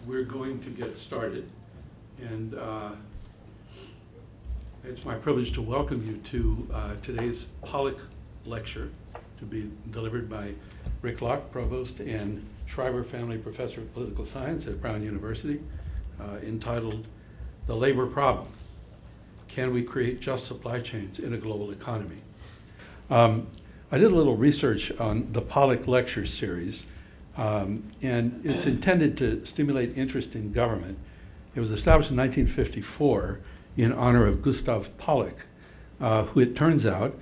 We're going to get started, and it's my privilege to welcome you to today's Pollak Lecture, to be delivered by Rick Locke, Provost and Schreiber Family Professor of Political Science at Brown University, entitled "The Labor Problem: Can We Create Just Supply Chains in a Global Economy?" I did a little research on the Pollak Lecture Series, and it's intended to stimulate interest in government. It was established in 1954 in honor of Gustav Pollak, who it turns out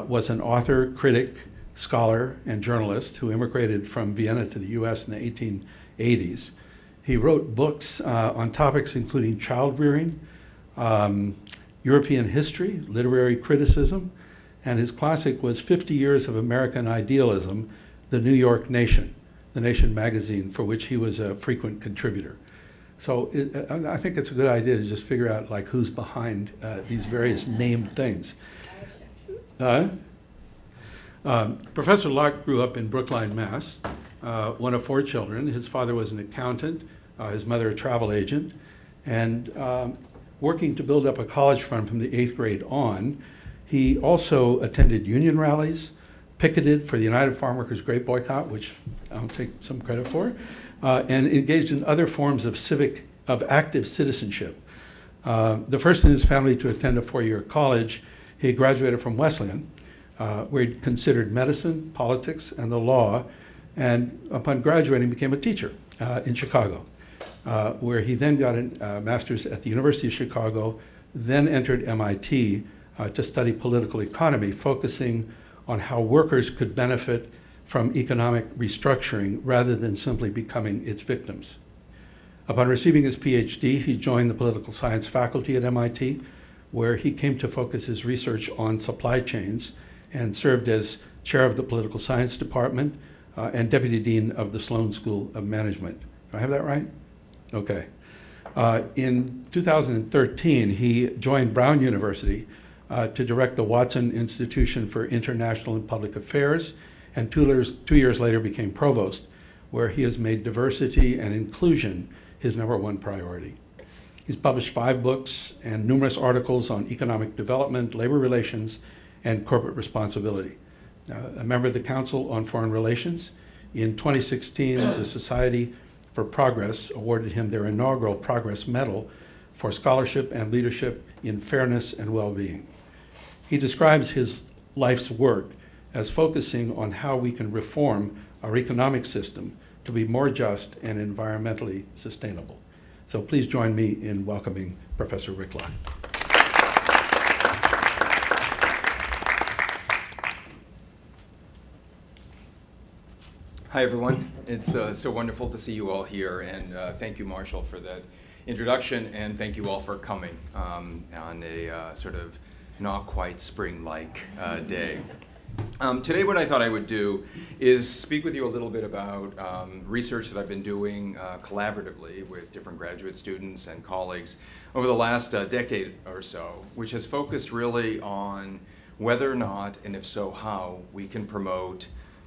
was an author, critic, scholar, and journalist who immigrated from Vienna to the US in the 1880s. He wrote books on topics including child rearing, European history, literary criticism, and his classic was 50 Years of American Idealism, The New York Nation, the Nation magazine, for which he was a frequent contributor. So I think it's a good idea to just figure out like who's behind these various named things. Professor Locke grew up in Brookline, Mass., one of 4 children. His father was an accountant, his mother a travel agent, and working to build up a college fund from the 8th grade on. He also attended union rallies, picketed for the United Farm Workers Grape Boycott, which I'll take some credit for, and engaged in other forms of active citizenship. The first in his family to attend a 4-year college, he graduated from Wesleyan, where he considered medicine, politics, and the law, and upon graduating became a teacher in Chicago, where he then got a master's at the University of Chicago, then entered MIT to study political economy, focusing on how workers could benefit from economic restructuring rather than simply becoming its victims. Upon receiving his PhD, he joined the political science faculty at MIT, where he came to focus his research on supply chains and served as chair of the political science department and deputy dean of the Sloan School of Management. Do I have that right? Okay. In 2013, he joined Brown University to direct the Watson Institution for International and Public Affairs, and 2 years later became provost, where he has made diversity and inclusion his #1 priority. He's published 5 books and numerous articles on economic development, labor relations, and corporate responsibility. A member of the Council on Foreign Relations, in 2016, the Society for Progress awarded him their inaugural Progress Medal for scholarship and leadership in fairness and well-being. He describes his life's work as focusing on how we can reform our economic system to be more just and environmentally sustainable. So please join me in welcoming Professor Rick Locke. Hi, everyone. It's so wonderful to see you all here, and thank you, Marshall, for that introduction, and thank you all for coming on a sort of not quite spring-like day. Today what I thought I would do is speak with you a little bit about research that I've been doing collaboratively with different graduate students and colleagues over the last decade or so, which has focused really on whether or not, and if so how, we can promote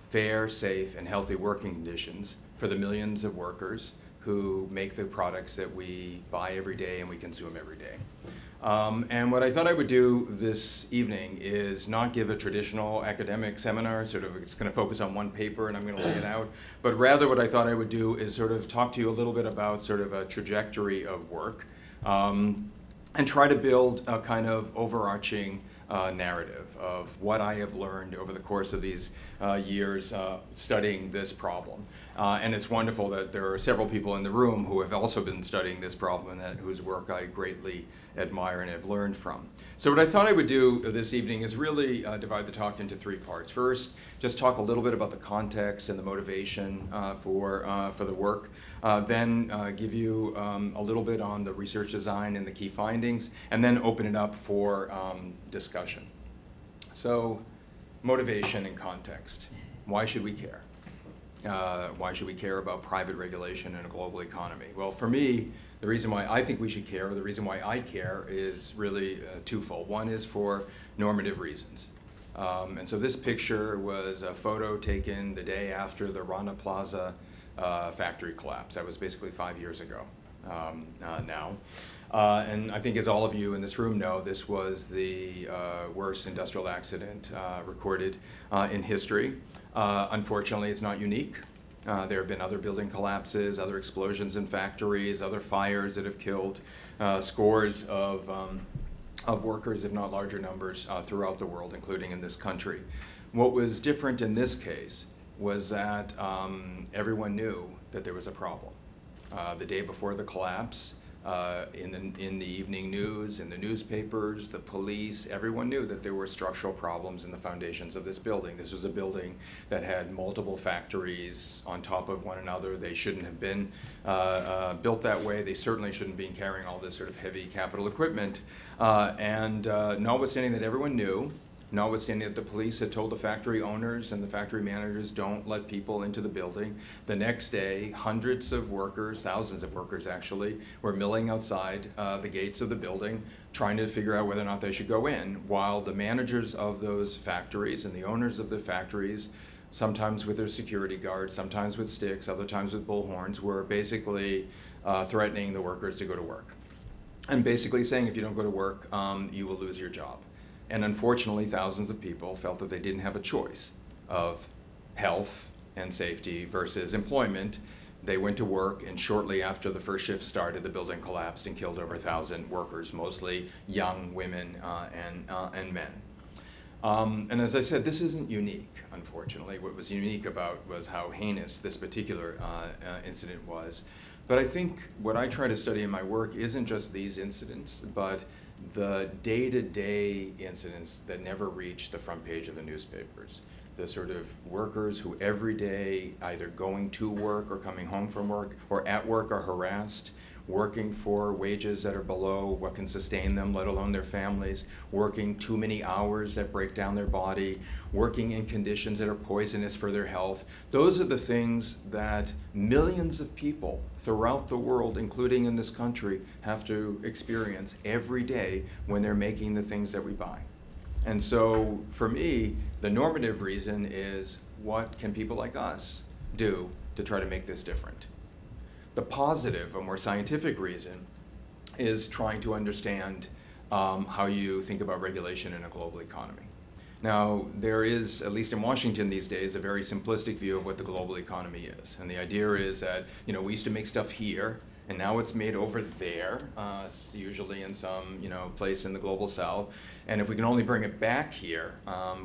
fair, safe, and healthy working conditions for the millions of workers who make the products that we buy every day and we consume every day. And what I thought I would do this evening is not give a traditional academic seminar, sort of it's going to focus on one paper and I'm going to lay it out, but rather what I thought I would do is sort of talk to you a little bit about sort of a trajectory of work and try to build a kind of overarching narrative of what I have learned over the course of these years studying this problem. And it's wonderful that there are several people in the room who have also been studying this problem and whose work I greatly admire and have learned from. So what I thought I would do this evening is really divide the talk into 3 parts. First, just talk a little bit about the context and the motivation for the work. Then give you a little bit on the research design and the key findings, and then open it up for discussion. So, motivation and context. Why should we care? Why should we care about private regulation in a global economy? Well, for me, the reason why I think we should care, or the reason why I care, is really twofold. One is for normative reasons. And so this picture was a photo taken the day after the Rana Plaza factory collapse. That was basically 5 years ago now. And I think, as all of you in this room know, this was the worst industrial accident recorded in history. Unfortunately, it's not unique. There have been other building collapses, other explosions in factories, other fires that have killed scores of workers, if not larger numbers, throughout the world, including in this country. What was different in this case was that everyone knew that there was a problem. The day before the collapse, in the evening news, in the newspapers, the police, everyone knew that there were structural problems in the foundations of this building. This was a building that had multiple factories on top of one another. They shouldn't have been built that way. They certainly shouldn't be carrying all this sort of heavy capital equipment. Notwithstanding that everyone knew, notwithstanding that the police had told the factory owners and the factory managers, don't let people into the building, the next day, hundreds of workers, thousands of workers actually, were milling outside the gates of the building, trying to figure out whether or not they should go in, while the managers of those factories and the owners of the factories, sometimes with their security guards, sometimes with sticks, other times with bullhorns, were basically threatening the workers to go to work. And basically saying, if you don't go to work, you will lose your job. And unfortunately, thousands of people felt that they didn't have a choice of health and safety versus employment. They went to work, and shortly after the first shift started, the building collapsed and killed over 1,000 workers, mostly young women and men. And as I said, this isn't unique, unfortunately. What was unique about was how heinous this particular incident was. But I think what I try to study in my work isn't just these incidents, but the day-to-day incidents that never reach the front page of the newspapers. The sort of workers who every day, either going to work or coming home from work or at work, are harassed, working for wages that are below what can sustain them, let alone their families, working too many hours that break down their body, working in conditions that are poisonous for their health. Those are the things that millions of people throughout the world, including in this country, have to experience every day when they're making the things that we buy. And so for me, the normative reason is, what can people like us do to try to make this different? The positive, a more scientific reason, is trying to understand how you think about regulation in a global economy. Now, there is, at least in Washington these days, a very simplistic view of what the global economy is. And the idea is that, we used to make stuff here, and now it's made over there, usually in some place in the global south. And if we can only bring it back here,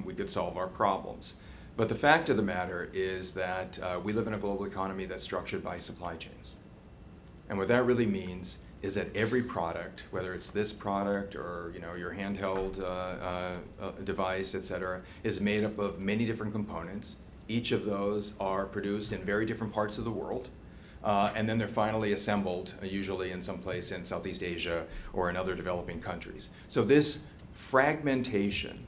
we could solve our problems. But the fact of the matter is that we live in a global economy that's structured by supply chains. And what that really means is that every product, whether it's this product or your handheld device, et cetera, is made up of many different components. Each of those are produced in very different parts of the world. And then they're finally assembled, usually in some place in Southeast Asia or in other developing countries. So this fragmentation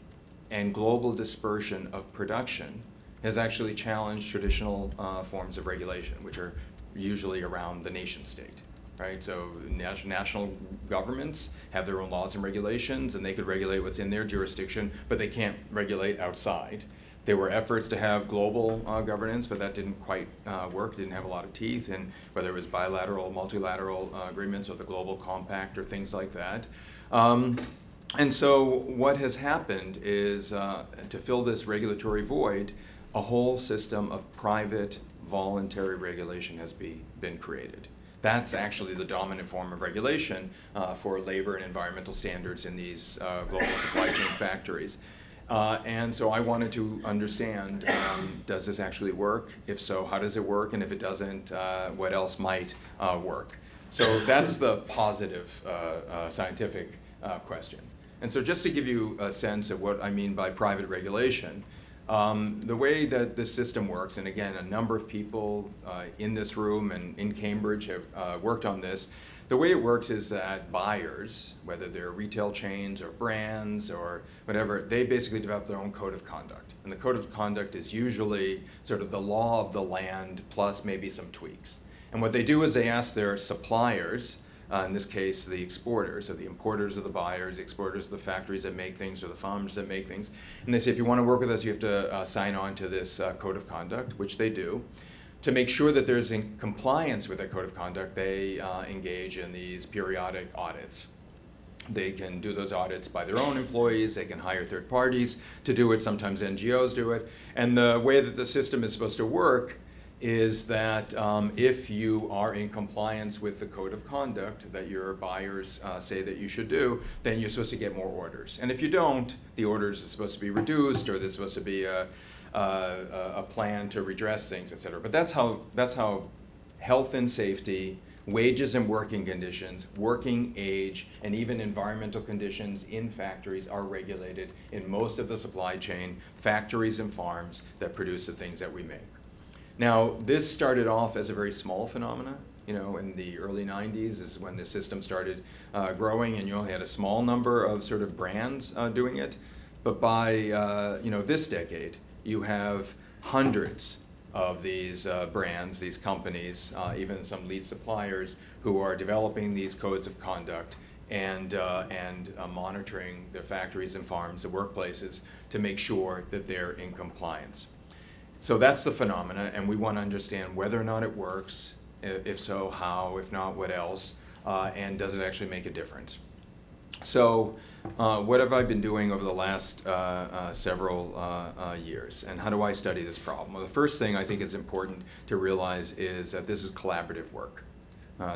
and global dispersion of production has actually challenged traditional forms of regulation, which are usually around the nation state, right? So national governments have their own laws and regulations, and they could regulate what's in their jurisdiction, but they can't regulate outside. There were efforts to have global governance, but that didn't quite work, didn't have a lot of teeth, and whether it was bilateral, multilateral agreements or the global compact or things like that. And so what has happened is, to fill this regulatory void, a whole system of private voluntary regulation has been created. That's actually the dominant form of regulation for labor and environmental standards in these global supply chain factories. And so I wanted to understand, does this actually work? If so, how does it work? And if it doesn't, what else might work? So that's the positive scientific question. And so just to give you a sense of what I mean by private regulation, the way that this system works, and again, a number of people in this room and in Cambridge have worked on this. The way it works is that buyers, whether they're retail chains or brands or whatever, they basically develop their own code of conduct. And the code of conduct is usually sort of the law of the land plus maybe some tweaks. And what they do is they ask their suppliers, in this case the exporters, or the importers of the buyers, the exporters of the factories that make things, or the farmers that make things, and they say, if you want to work with us, you have to sign on to this code of conduct, which they do, To make sure that there's in compliance with that code of conduct, they engage in these periodic audits. They can do those audits by their own employees, they can hire third parties to do it, sometimes NGOs do it. And the way that the system is supposed to work is that if you are in compliance with the code of conduct that your buyers say that you should do, then you're supposed to get more orders. And if you don't, the orders are supposed to be reduced, or there's supposed to be a plan to redress things, et cetera. But that's how health and safety, wages and working conditions, working age, and even environmental conditions in factories are regulated in most of the supply chain, factories and farms that produce the things that we make. Now, this started off as a very small phenomena. You know, in the early 90s is when the system started growing, and you only had a small number of sort of brands doing it. But by you know, this decade, you have hundreds of these brands, these companies, even some lead suppliers who are developing these codes of conduct and monitoring their factories and farms, the workplaces, to make sure that they're in compliance. So that's the phenomena, and we want to understand whether or not it works, if so, how, if not, what else, and does it actually make a difference. So what have I been doing over the last several years, and how do I study this problem? Well, the first thing I think is important to realize is that this is collaborative work.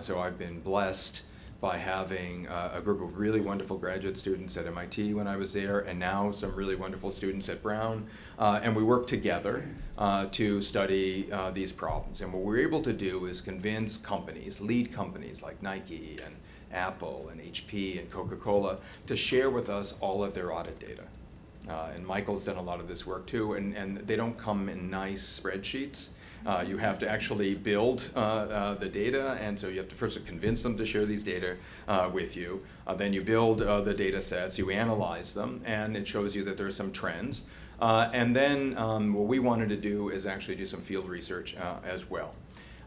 So I've been blessed by having a group of really wonderful graduate students at MIT when I was there, and now some really wonderful students at Brown. And we work together to study these problems. And what we're able to do is convince companies, lead companies like Nike and Apple and HP and Coca-Cola, to share with us all of their audit data. And Michael's done a lot of this work too, and they don't come in nice spreadsheets. You have to actually build the data, and so you have to first convince them to share these data with you. Then you build the data sets, you analyze them, and it shows you that there are some trends. And then what we wanted to do is actually do some field research as well.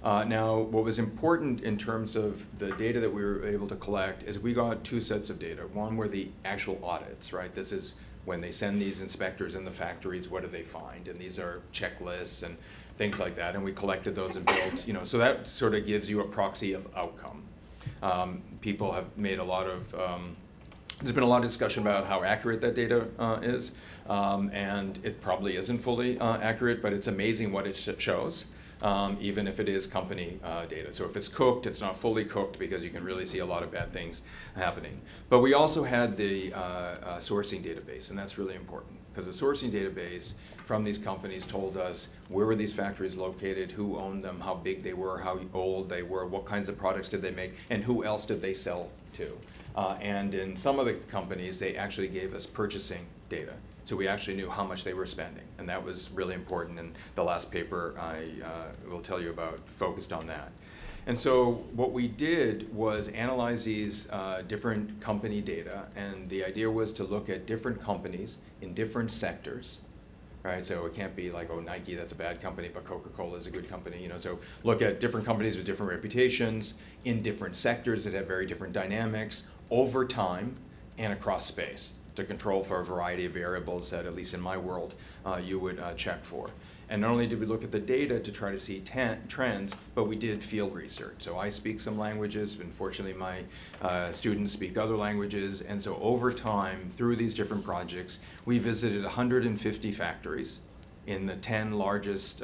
Now, what was important in terms of the data that we were able to collect is we got two sets of data. One were the actual audits, right? This is when they send these inspectors in the factories, what do they find? And these are checklists and things like that, and we collected those and built, you know, so that sort of gives you a proxy of outcome. People have made a lot of, there's been a lot of discussion about how accurate that data is, and it probably isn't fully accurate, but it's amazing what it shows. Even if it is company data. So if it's cooked, it's not fully cooked, because you can really see a lot of bad things happening. But we also had the sourcing database, and that's really important, because the sourcing database from these companies told us where were these factories located, who owned them, how big they were, how old they were, what kinds of products did they make, and who else did they sell to. And in some of the companies, they actually gave us purchasing data. So we actually knew how much they were spending, and that was really important, and the last paper I will tell you about focused on that. And so what we did was analyze these different company data, and the idea was to look at different companies in different sectors, right? So it can't be like, oh, Nike, that's a bad company, but Coca-Cola is a good company, you know. So look at different companies with different reputations in different sectors that have very different dynamics over time and across space, to control for a variety of variables that, at least in my world, you would check for. And not only did we look at the data to try to see trends, but we did field research. So I speak some languages, unfortunately my students speak other languages, and so over time, through these different projects, we visited 150 factories in the 10 largest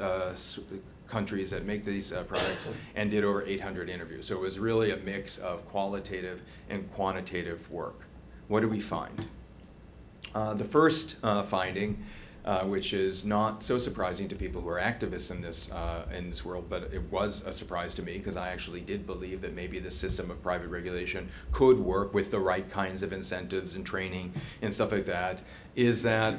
countries that make these products, and did over 800 interviews. So it was really a mix of qualitative and quantitative work. What did we find? The first finding, which is not so surprising to people who are activists in this world, but it was a surprise to me, because I actually did believe that maybe the system of private regulation could work with the right kinds of incentives and training and stuff like that, is that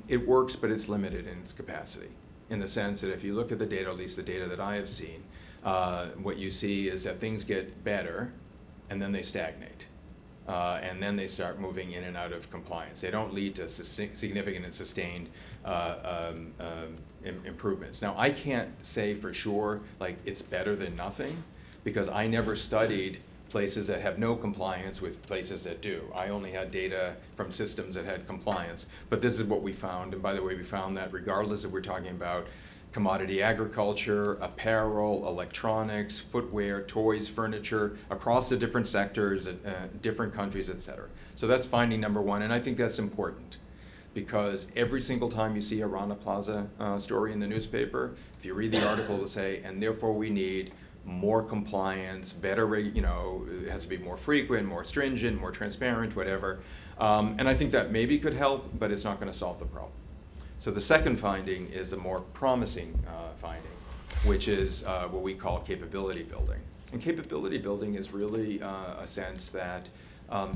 it works, but it's limited in its capacity. In the sense that if you look at the data, at least the data that I have seen, what you see is that things get better, and then they stagnate. And then they start moving in and out of compliance. They don't lead to significant and sustained improvements. Now, I can't say for sure, like, it's better than nothing, because I never studied places that have no compliance with places that do. I only had data from systems that had compliance. But this is what we found. And by the way, we found that regardless if we're talking about commodity agriculture, apparel, electronics, footwear, toys, furniture, across the different sectors, different countries, et cetera. So that's finding number one, and I think that's important, because every single time you see a Rana Plaza story in the newspaper, if you read the article, it'll say, and therefore we need more compliance, better, it has to be more frequent, more stringent, more transparent, whatever. And I think that maybe could help, but it's not going to solve the problem. So the second finding is a more promising finding, which is what we call capability building. And capability building is really a sense that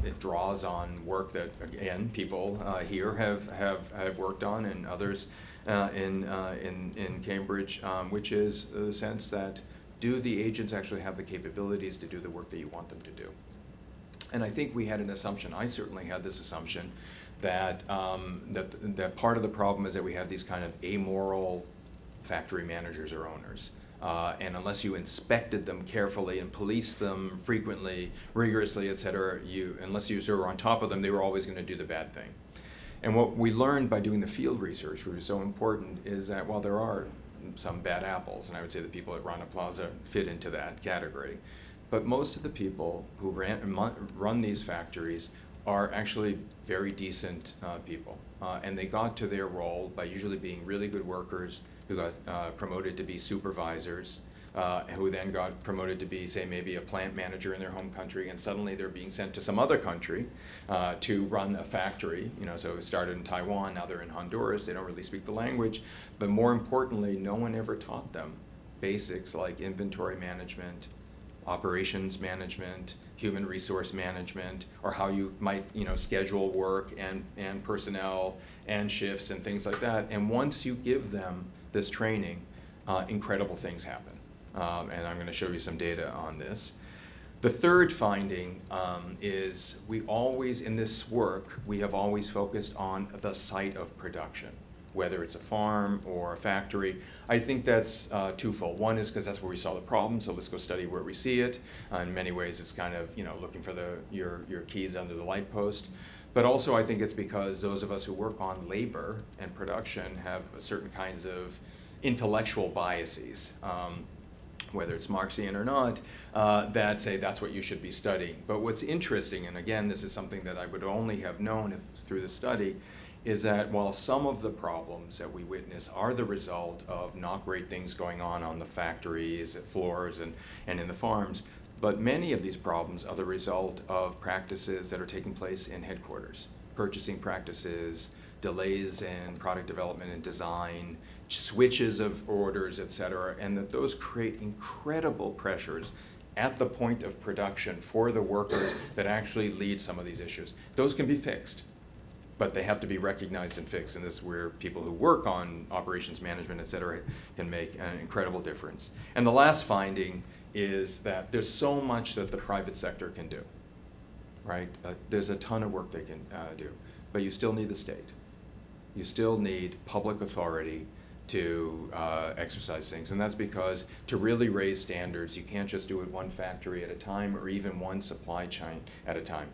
it draws on work that, again, people here have worked on, and others in Cambridge, which is the sense that, do the agents actually have the capabilities to do the work that you want them to do? And I think we had an assumption, I certainly had this assumption, that, that part of the problem is that we have these kind of amoral factory managers or owners. And unless you inspected them carefully and policed them frequently, rigorously, et cetera, unless you were on top of them, they were always going to do the bad thing. And what we learned by doing the field research, which was so important, is that while there are some bad apples, and I would say the people at Rana Plaza fit into that category, but most of the people who run these factories are actually very decent people. And they got to their role by usually being really good workers who got promoted to be supervisors, who then got promoted to be, say, maybe a plant manager in their home country, and suddenly they're being sent to some other country to run a factory. So it started in Taiwan, now they're in Honduras, they don't really speak the language, but more importantly, no one ever taught them basics like inventory management, operations management, human resource management, or how you might schedule work and personnel and shifts and things like that. And once you give them this training, incredible things happen. And I'm going to show you some data on this. The third finding is we always, in this work, we have always focused on the site of production, whether it's a farm or a factory. I think that's twofold. One is because that's where we saw the problem, so let's go study where we see it. In many ways, it's kind of looking for your keys under the light post. But also, I think it's because those of us who work on labor and production have certain kinds of intellectual biases, whether it's Marxian or not, that say that's what you should be studying. But what's interesting, and again, this is something that I would only have known through the study, is that while some of the problems that we witness are the result of not great things going on the factories, at floors, and in the farms, but many of these problems are the result of practices that are taking place in headquarters. Purchasing practices, delays in product development and design, switches of orders, et cetera, and that those create incredible pressures at the point of production for the workers that actually lead some of these issues. Those can be fixed, but they have to be recognized and fixed, and this is where people who work on operations management, et cetera, can make an incredible difference. And the last finding is that there's so much that the private sector can do, right? There's a ton of work they can do, but you still need the state. You still need public authority to exercise things, and that's because to really raise standards, you can't just do it one factory at a time or even one supply chain at a time.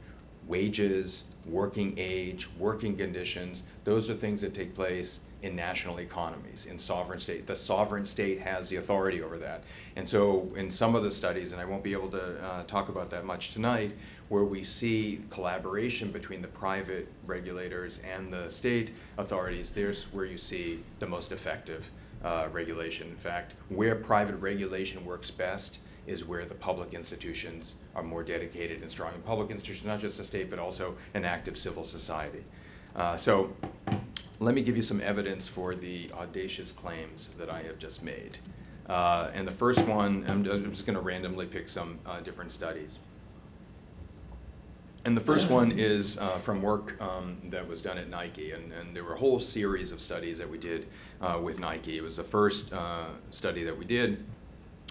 Wages, working age, working conditions, those are things that take place in national economies, in sovereign state. The sovereign state has the authority over that. And so in some of the studies, and I won't be able to talk about that much tonight, where we see collaboration between the private regulators and the state authorities, there's where you see the most effective regulation. In fact, where private regulation works best is where the public institutions are more dedicated and strong. And public institutions, not just the state, but also an active civil society. So let me give you some evidence for the audacious claims that I have just made. And the first one, I'm just going to randomly pick some different studies. And the first one is from work that was done at Nike, and there were a whole series of studies that we did with Nike. It was the first study that we did,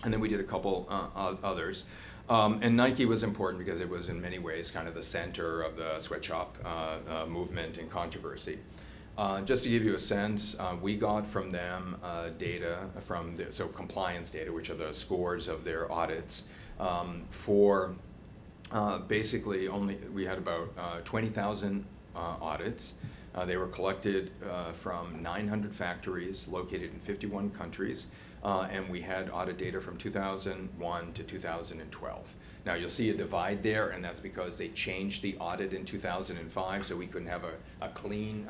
and then we did a couple others. And Nike was important because it was in many ways kind of the center of the sweatshop movement and controversy. Just to give you a sense, we got from them data from, so compliance data, which are the scores of their audits, for basically we had about 20,000 audits. They were collected from 900 factories located in 51 countries, and we had audit data from 2001 to 2012. Now you'll see a divide there, and that's because they changed the audit in 2005, so we couldn't have a clean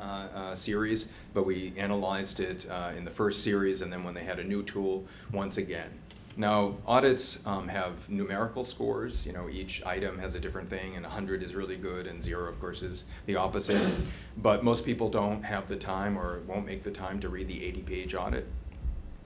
series, but we analyzed it in the first series, and then when they had a new tool, once again. Now, audits have numerical scores. You know, each item has a different thing, and 100 is really good, and 0, of course, is the opposite. But most people don't have the time or won't make the time to read the 80-page audit,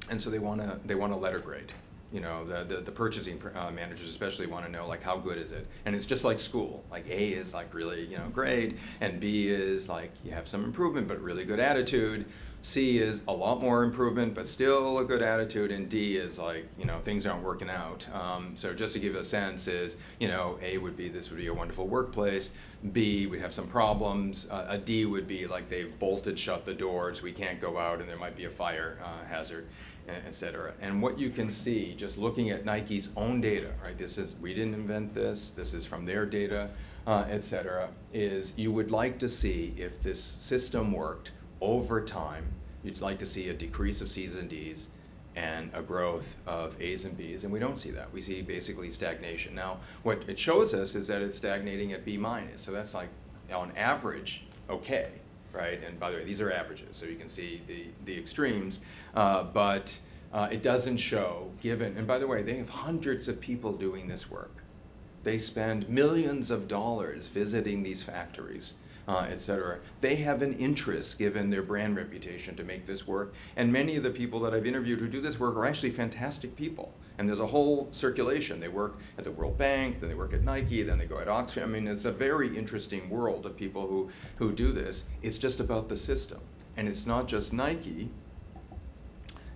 and so they want a letter grade. You know, the purchasing managers especially want to know, like, how good is it? And it's just like school. Like, A is like really, you know, great, and B is like you have some improvement but really good attitude. C is a lot more improvement but still a good attitude, and D is like, you know, things aren't working out. So just to give a sense is, you know, A would be this would be a wonderful workplace. B, we'd have some problems. A D would be like they've bolted shut the doors, we can't go out, and there might be a fire hazard, et cetera. And what you can see just looking at Nike's own data, right? This is, we didn't invent this is from their data, et cetera, is you would like to see if this system worked over time. You'd like to see a decrease of C's and D's and a growth of A's and B's, and we don't see that. We see basically stagnation. Now, what it shows us is that it's stagnating at B-, so that's like, on average, okay, right? And by the way, these are averages, so you can see the extremes, but it doesn't show, given, and by the way, they have hundreds of people doing this work. They spend millions of dollars visiting these factories, et cetera. They have an interest, given their brand reputation, to make this work. And many of the people that I've interviewed who do this work are actually fantastic people. And there's a whole circulation. They work at the World Bank, then they work at Nike, then they go at Oxford. I mean, it's a very interesting world of people who do this. It's just about the system. And it's not just Nike,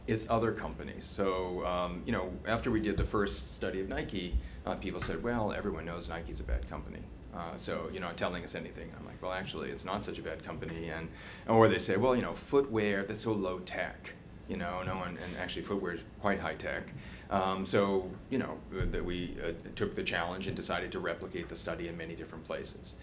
it's other companies. So, you know, after we did the first study of Nike, people said, well, everyone knows Nike's a bad company. So, you know, telling us anything. I'm like, well, actually, it's not such a bad company. Or they say, well, you know, footwear, that's so low tech. You know, and actually footwear is quite high tech. So, you know, that we took the challenge and decided to replicate the study in many different places.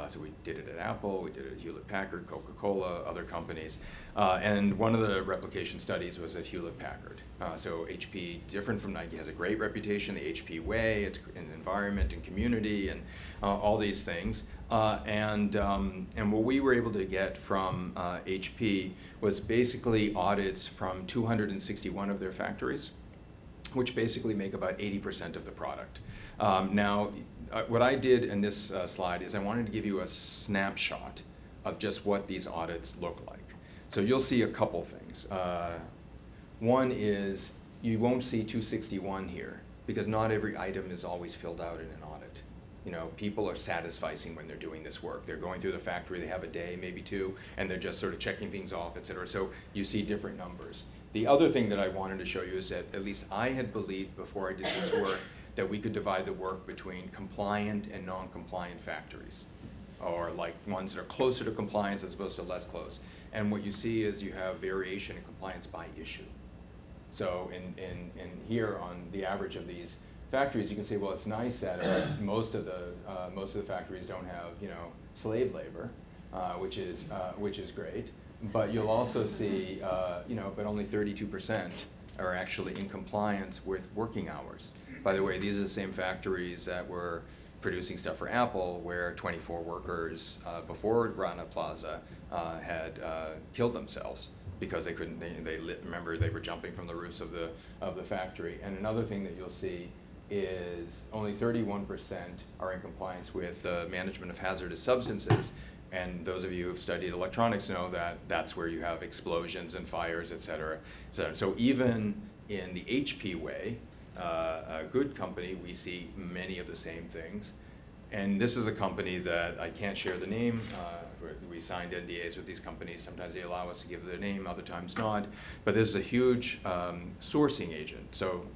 So we did it at Apple, we did it at Hewlett-Packard, Coca-Cola, other companies. And one of the replication studies was at Hewlett-Packard. So HP, different from Nike, has a great reputation, the HP way, it's an environment and community and all these things. And what we were able to get from HP was basically audits from 261 of their factories, which basically make about 80% of the product. Now, what I did in this slide is I wanted to give you a snapshot of just what these audits look like. So you'll see a couple things. One is you won't see 261 here because not every item is always filled out in an audit. You know, people are satisficing when they're doing this work. They're going through the factory, they have a day, maybe two, and they're just sort of checking things off, et cetera. So you see different numbers. The other thing that I wanted to show you is that at least I had believed before I did this work that we could divide the work between compliant and non-compliant factories, or like ones that are closer to compliance as opposed to less close. And what you see is you have variation in compliance by issue. So in here on the average of these factories, you can say, well, it's nice that most of the factories don't have, you know, slave labor, which is great. But you'll also see, you know, but only 32% are actually in compliance with working hours. By the way, these are the same factories that were producing stuff for Apple, where 24 workers before Rana Plaza had killed themselves because they couldn't. Remember, they were jumping from the roofs of the factory. And another thing that you'll see is only 31% are in compliance with the management of hazardous substances. And those of you who have studied electronics know that that's where you have explosions and fires, et cetera. So even in the HP way, a good company, we see many of the same things. And this is a company that I can't share the name. We signed NDAs with these companies. Sometimes they allow us to give their name, other times not. But this is a huge sourcing agent. So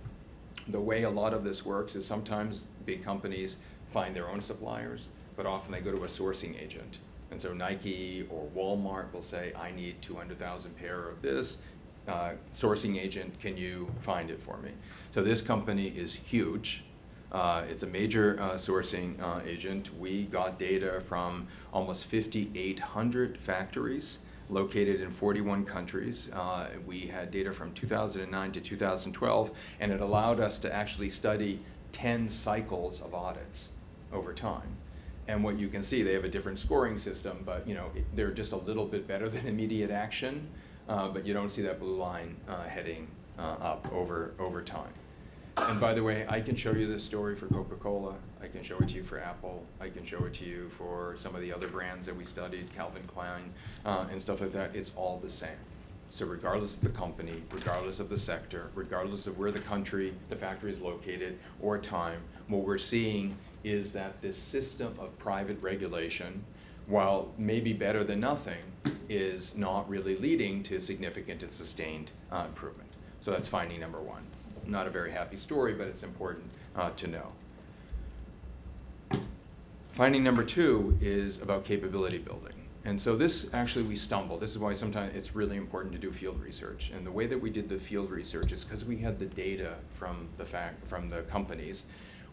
the way a lot of this works is sometimes big companies find their own suppliers, but often they go to a sourcing agent. And so Nike or Walmart will say, I need 200,000 pair of this. Sourcing agent, can you find it for me? So this company is huge. It's a major sourcing agent. We got data from almost 5,800 factories located in 41 countries. We had data from 2009 to 2012, and it allowed us to actually study 10 cycles of audits over time. And what you can see, they have a different scoring system, but they're just a little bit better than immediate action, but you don't see that blue line heading up over time. And by the way, I can show you this story for Coca-Cola. I can show it to you for Apple. I can show it to you for some of the other brands that we studied, Calvin Klein, and stuff like that. It's all the same. So regardless of the company, regardless of the sector, regardless of where the country, the factory is located, or time, what we're seeing is that this system of private regulation, while maybe better than nothing, is not really leading to significant and sustained improvement. So that's finding number one. Not a very happy story, but it's important to know. Finding number two is about capability building. And so this actually we stumbled. This is why sometimes it's really important to do field research. And the way that we did the field research is because we had the data from the companies.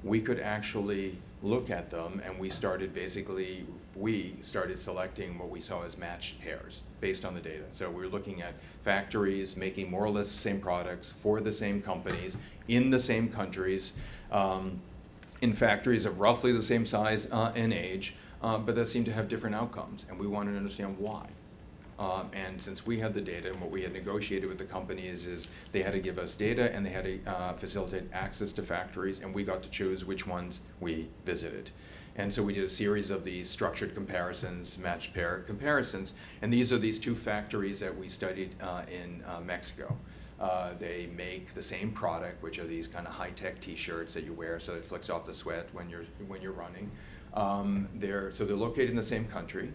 We could actually look at them, and we started selecting what we saw as matched pairs based on the data. So we were looking at factories making more or less the same products for the same companies in the same countries, in factories of roughly the same size and age, but that seemed to have different outcomes, and we wanted to understand why. And since we had the data, and what we had negotiated with the companies is they had to give us data, and they had to facilitate access to factories, and we got to choose which ones we visited. And so we did a series of these structured comparisons, matched pair comparisons, and these are these two factories that we studied in Mexico. They make the same product, which are these kind of high-tech T-shirts that you wear so it flicks off the sweat when you're running. They're located in the same country.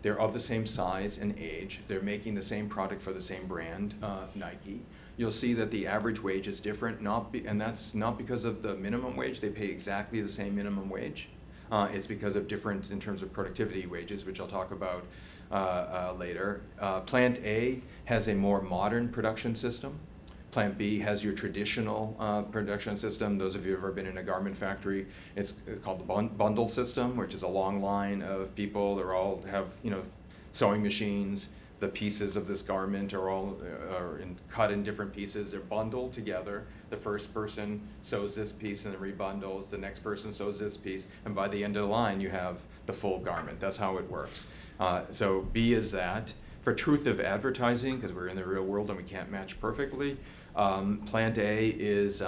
They're of the same size and age. They're making the same product for the same brand, Nike. You'll see that the average wage is different, and that's not because of the minimum wage. They pay exactly the same minimum wage. It's because of difference in terms of productivity wages, which I'll talk about later. Plant A has a more modern production system. Plant B has your traditional production system. Those of you who have ever been in a garment factory, it's called the bundle system, which is a long line of people. They all have sewing machines. The pieces of this garment are all cut in different pieces. They're bundled together. The first person sews this piece and then rebundles. The next person sews this piece. And by the end of the line, you have the full garment. That's how it works. So B is that. For truth of advertising, because we're in the real world and we can't match perfectly, Plant A is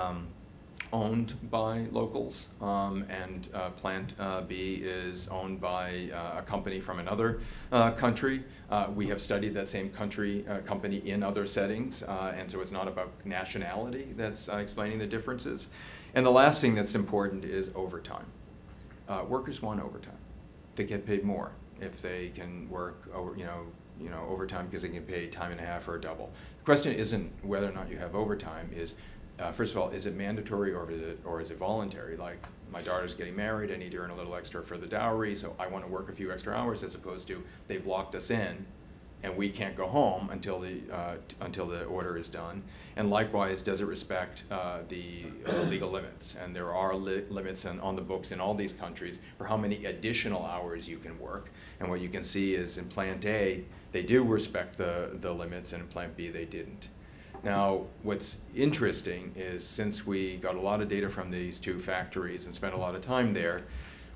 owned by locals, and Plant B is owned by a company from another country. We have studied that same company in other settings, and so it's not about nationality that's explaining the differences. And the last thing that's important is overtime. Workers want overtime. They get paid more if they can work overtime because they can pay time and a half or a double. The question isn't whether or not you have overtime. First of all, is it mandatory or is it voluntary? Like, my daughter's getting married, I need to earn a little extra for the dowry, so I want to work a few extra hours, as opposed to they've locked us in and we can't go home until the order is done. And likewise, does it respect the legal limits? And there are limits on the books in all these countries for how many additional hours you can work. And what you can see is in Plant A, they do respect the limits, and in Plant B, they didn't. Now, what's interesting is, since we got a lot of data from these two factories and spent a lot of time there,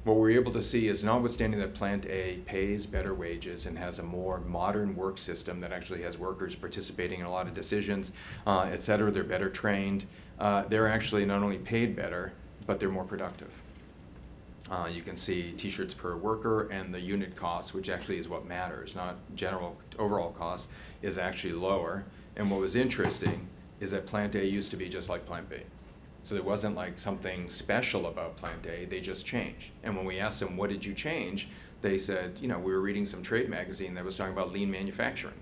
what we're able to see is, notwithstanding that Plant A pays better wages and has a more modern work system that actually has workers participating in a lot of decisions, et cetera, they're better trained, they're actually not only paid better, but they're more productive. You can see T-shirts per worker, and the unit cost, which actually is what matters, not general overall cost, is actually lower. And what was interesting is that Plant A used to be just like Plant B. So there wasn't like something special about Plant A, they just changed. And when we asked them, what did you change? They said, we were reading some trade magazine that was talking about lean manufacturing.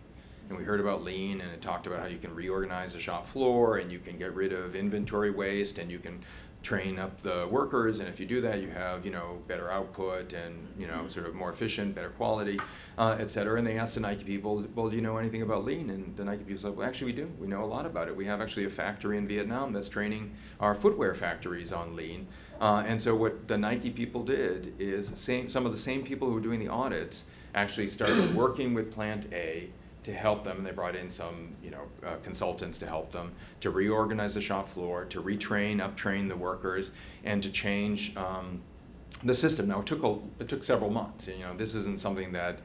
And we heard about lean, and it talked about how you can reorganize the shop floor, and you can get rid of inventory waste, and you can train up the workers, and if you do that, you have, you know, better output and, you know, sort of more efficient, better quality, et cetera. And they asked the Nike people, well, do you know anything about lean? And the Nike people said, well, actually we do. We know a lot about it. We have actually a factory in Vietnam that's training our footwear factories on lean. And so what the Nike people did is some of the same people who were doing the audits actually started working with Plant A to help them, and they brought in some, you know, consultants to help them to reorganize the shop floor, to retrain, uptrain the workers, and to change the system. Now, it took several months. You know, this isn't something that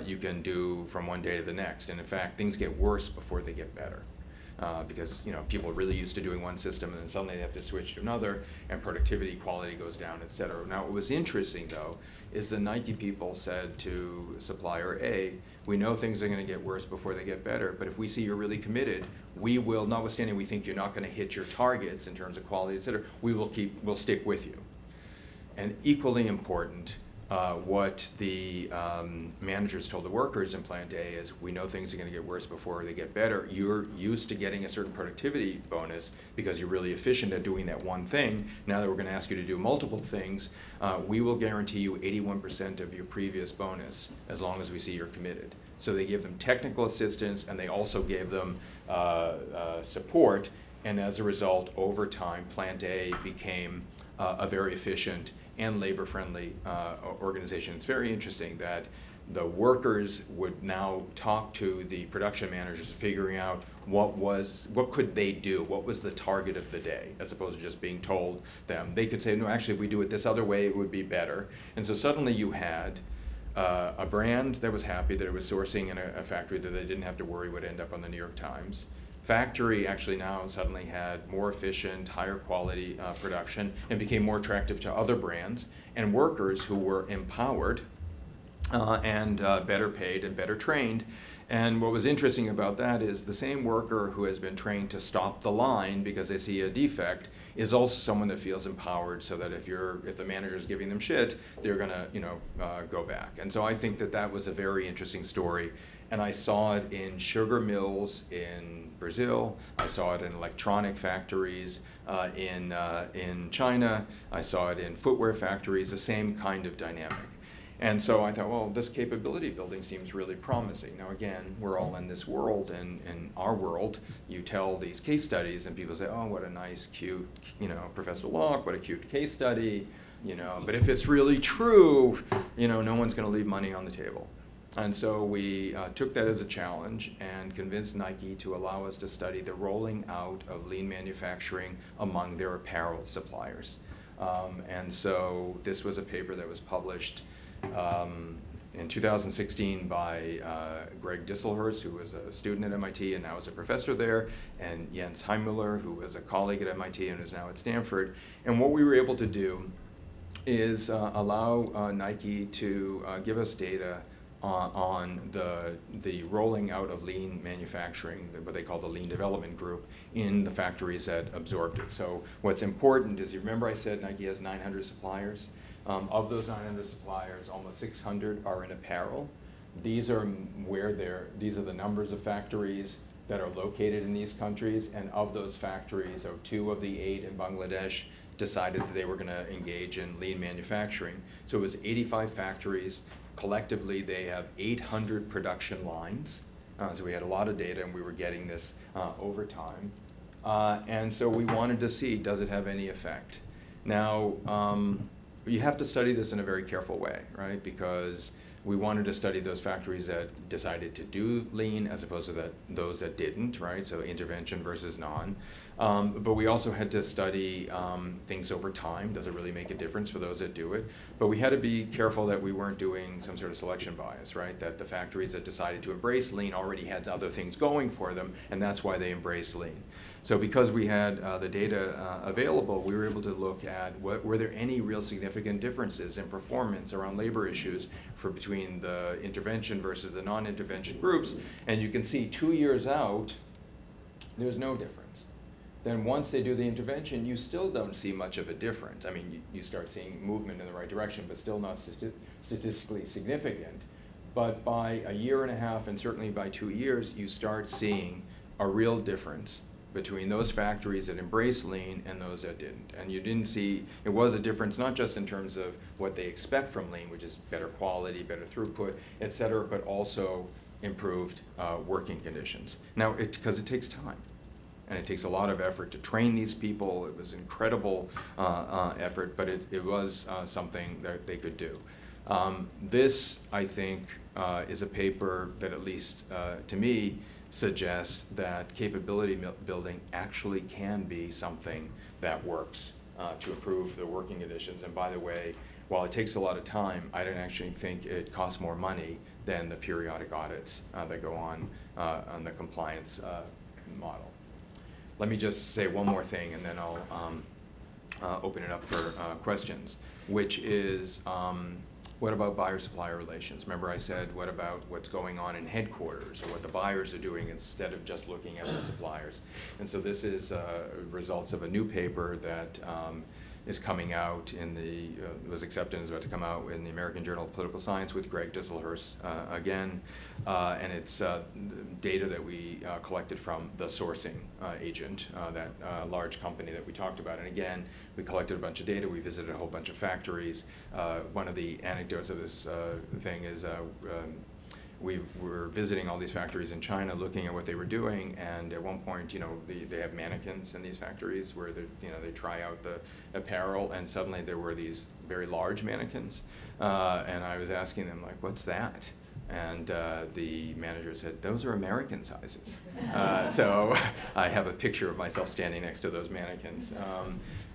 you can do from one day to the next. And in fact, things get worse before they get better. Because, you know, people are really used to doing one system, and then suddenly they have to switch to another, and productivity, quality goes down, et cetera. Now, what was interesting, though, is the Nike people said to Supplier A, we know things are going to get worse before they get better, but if we see you're really committed, we will, notwithstanding we think you're not going to hit your targets in terms of quality, et cetera, we'll stick with you. And equally important, what the managers told the workers in Plant A is, we know things are going to get worse before they get better. You're used to getting a certain productivity bonus because you're really efficient at doing that one thing. Now that we're going to ask you to do multiple things, we will guarantee you 81% of your previous bonus as long as we see you're committed. So they gave them technical assistance, and they also gave them support. And as a result, over time, Plant A became a very efficient and labor-friendly organization. It's very interesting that the workers would now talk to the production managers, figuring out what could they do, what was the target of the day, as opposed to just being told them. They could say, no, actually, if we do it this other way, it would be better. And so suddenly you had a brand that was happy that it was sourcing in a factory that they didn't have to worry would end up on the New York Times. Factory actually now suddenly had more efficient, higher quality production and became more attractive to other brands, and workers who were empowered and better paid and better trained. And what was interesting about that is the same worker who has been trained to stop the line because they see a defect is also someone that feels empowered, so that if the manager is giving them shit, they're gonna, you know, go back. And so I think that was a very interesting story. And I saw it in sugar mills in Brazil. I saw it in electronic factories in China. I saw it in footwear factories, the same kind of dynamic. And so I thought, well, this capability building seems really promising. Now again, we're all in this world, and in our world, you tell these case studies and people say, oh, what a nice, cute, you know, Professor Locke, what a cute case study, you know, but if it's really true, you know, no one's gonna leave money on the table. And so we took that as a challenge and convinced Nike to allow us to study the rolling out of lean manufacturing among their apparel suppliers. And so this was a paper that was published in 2016 by Greg Disselhurst, who was a student at MIT and now is a professor there, and Jens Heimüller, who was a colleague at MIT and is now at Stanford. And what we were able to do is allow Nike to give us data on the rolling out of lean manufacturing, what they call the lean development group, in the factories that absorbed it. So what's important is, you remember I said Nike has 900 suppliers? Of those 900 suppliers, almost 600 are in apparel. These are the numbers of factories that are located in these countries, and of those factories, 2 of the 8 in Bangladesh decided that they were going to engage in lean manufacturing. So it was 85 factories. Collectively, they have 800 production lines. So we had a lot of data, and we were getting this over time. And so we wanted to see, does it have any effect? Now, you have to study this in a very careful way, right? Because we wanted to study those factories that decided to do lean as opposed to those that didn't, right? So intervention versus non. But we also had to study things over time. Does it really make a difference for those that do it? But we had to be careful that we weren't doing some sort of selection bias, right? That the factories that decided to embrace lean already had other things going for them, and that's why they embraced lean. So because we had the data available, we were able to look at were there any real significant differences in performance around labor issues between the intervention versus the non-intervention groups. And you can see 2 years out, there's no difference. Then once they do the intervention, you still don't see much of a difference. I mean, you start seeing movement in the right direction, but still not statistically significant. But by a year and a half, and certainly by 2 years, you start seeing a real difference between those factories that embraced lean and those that didn't. And you didn't see, it was a difference not just in terms of what they expect from lean, which is better quality, better throughput, et cetera, but also improved working conditions. Now, because it takes time. And it takes a lot of effort to train these people. It was incredible effort, but it was something that they could do. This, I think, is a paper that, at least to me, suggests that capability building actually can be something that works to improve the working conditions. And by the way, while it takes a lot of time, I don't actually think it costs more money than the periodic audits that go on the compliance model. Let me just say one more thing, and then I'll open it up for questions, which is, what about buyer-supplier relations? Remember I said, what about what's going on in headquarters, or what the buyers are doing instead of just looking at the suppliers? And so this is results of a new paper that is coming out in the, was accepted and is about to come out in the American Journal of Political Science with Greg Disselhurst again. And it's data that we collected from the sourcing agent, that large company that we talked about. And again, we collected a bunch of data. We visited a whole bunch of factories. One of the anecdotes of this thing is we were visiting all these factories in China, looking at what they were doing, and at one point, they have mannequins in these factories where they try out the apparel, and suddenly there were these very large mannequins, and I was asking them, like, what's that? And the manager said, those are American sizes. So I have a picture of myself standing next to those mannequins.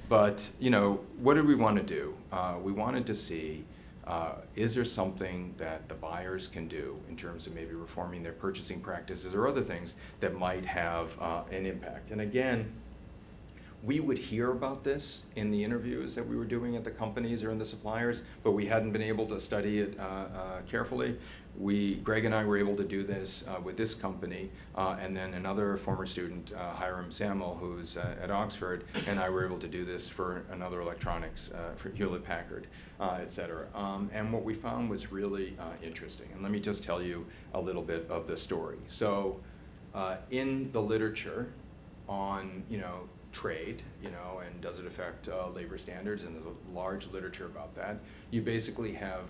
But what did we want to do? We wanted to see, is there something that the buyers can do in terms of maybe reforming their purchasing practices or other things that might have an impact? And again, we would hear about this in the interviews that we were doing at the companies or in the suppliers, but we hadn't been able to study it carefully. Greg and I were able to do this with this company, and then another former student, Hiram Samuel, who's at Oxford, and I were able to do this for another electronics, for Hewlett-Packard, et cetera. And what we found was really interesting. And let me just tell you a little bit of the story. So in the literature on, trade, and does it affect labor standards, and there's a large literature about that. You basically have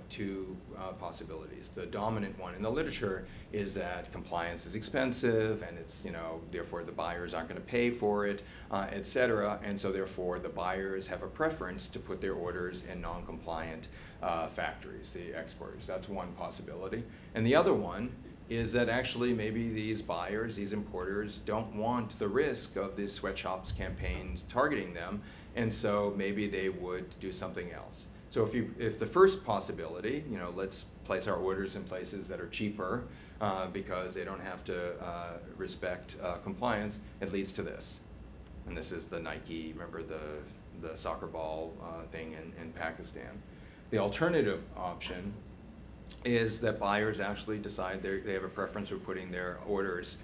two possibilities. The dominant one in the literature is that compliance is expensive, and it's, therefore the buyers aren't going to pay for it, et cetera, and so therefore the buyers have a preference to put their orders in non-compliant factories, the exporters. That's one possibility. And the other one is that actually maybe these buyers, these importers, don't want the risk of these sweatshops campaigns targeting them, and so maybe they would do something else. So if the first possibility, let's place our orders in places that are cheaper because they don't have to respect compliance, it leads to this. And this is the Nike, remember the soccer ball thing in Pakistan. The alternative option is that buyers actually decide they have a preference for putting their orders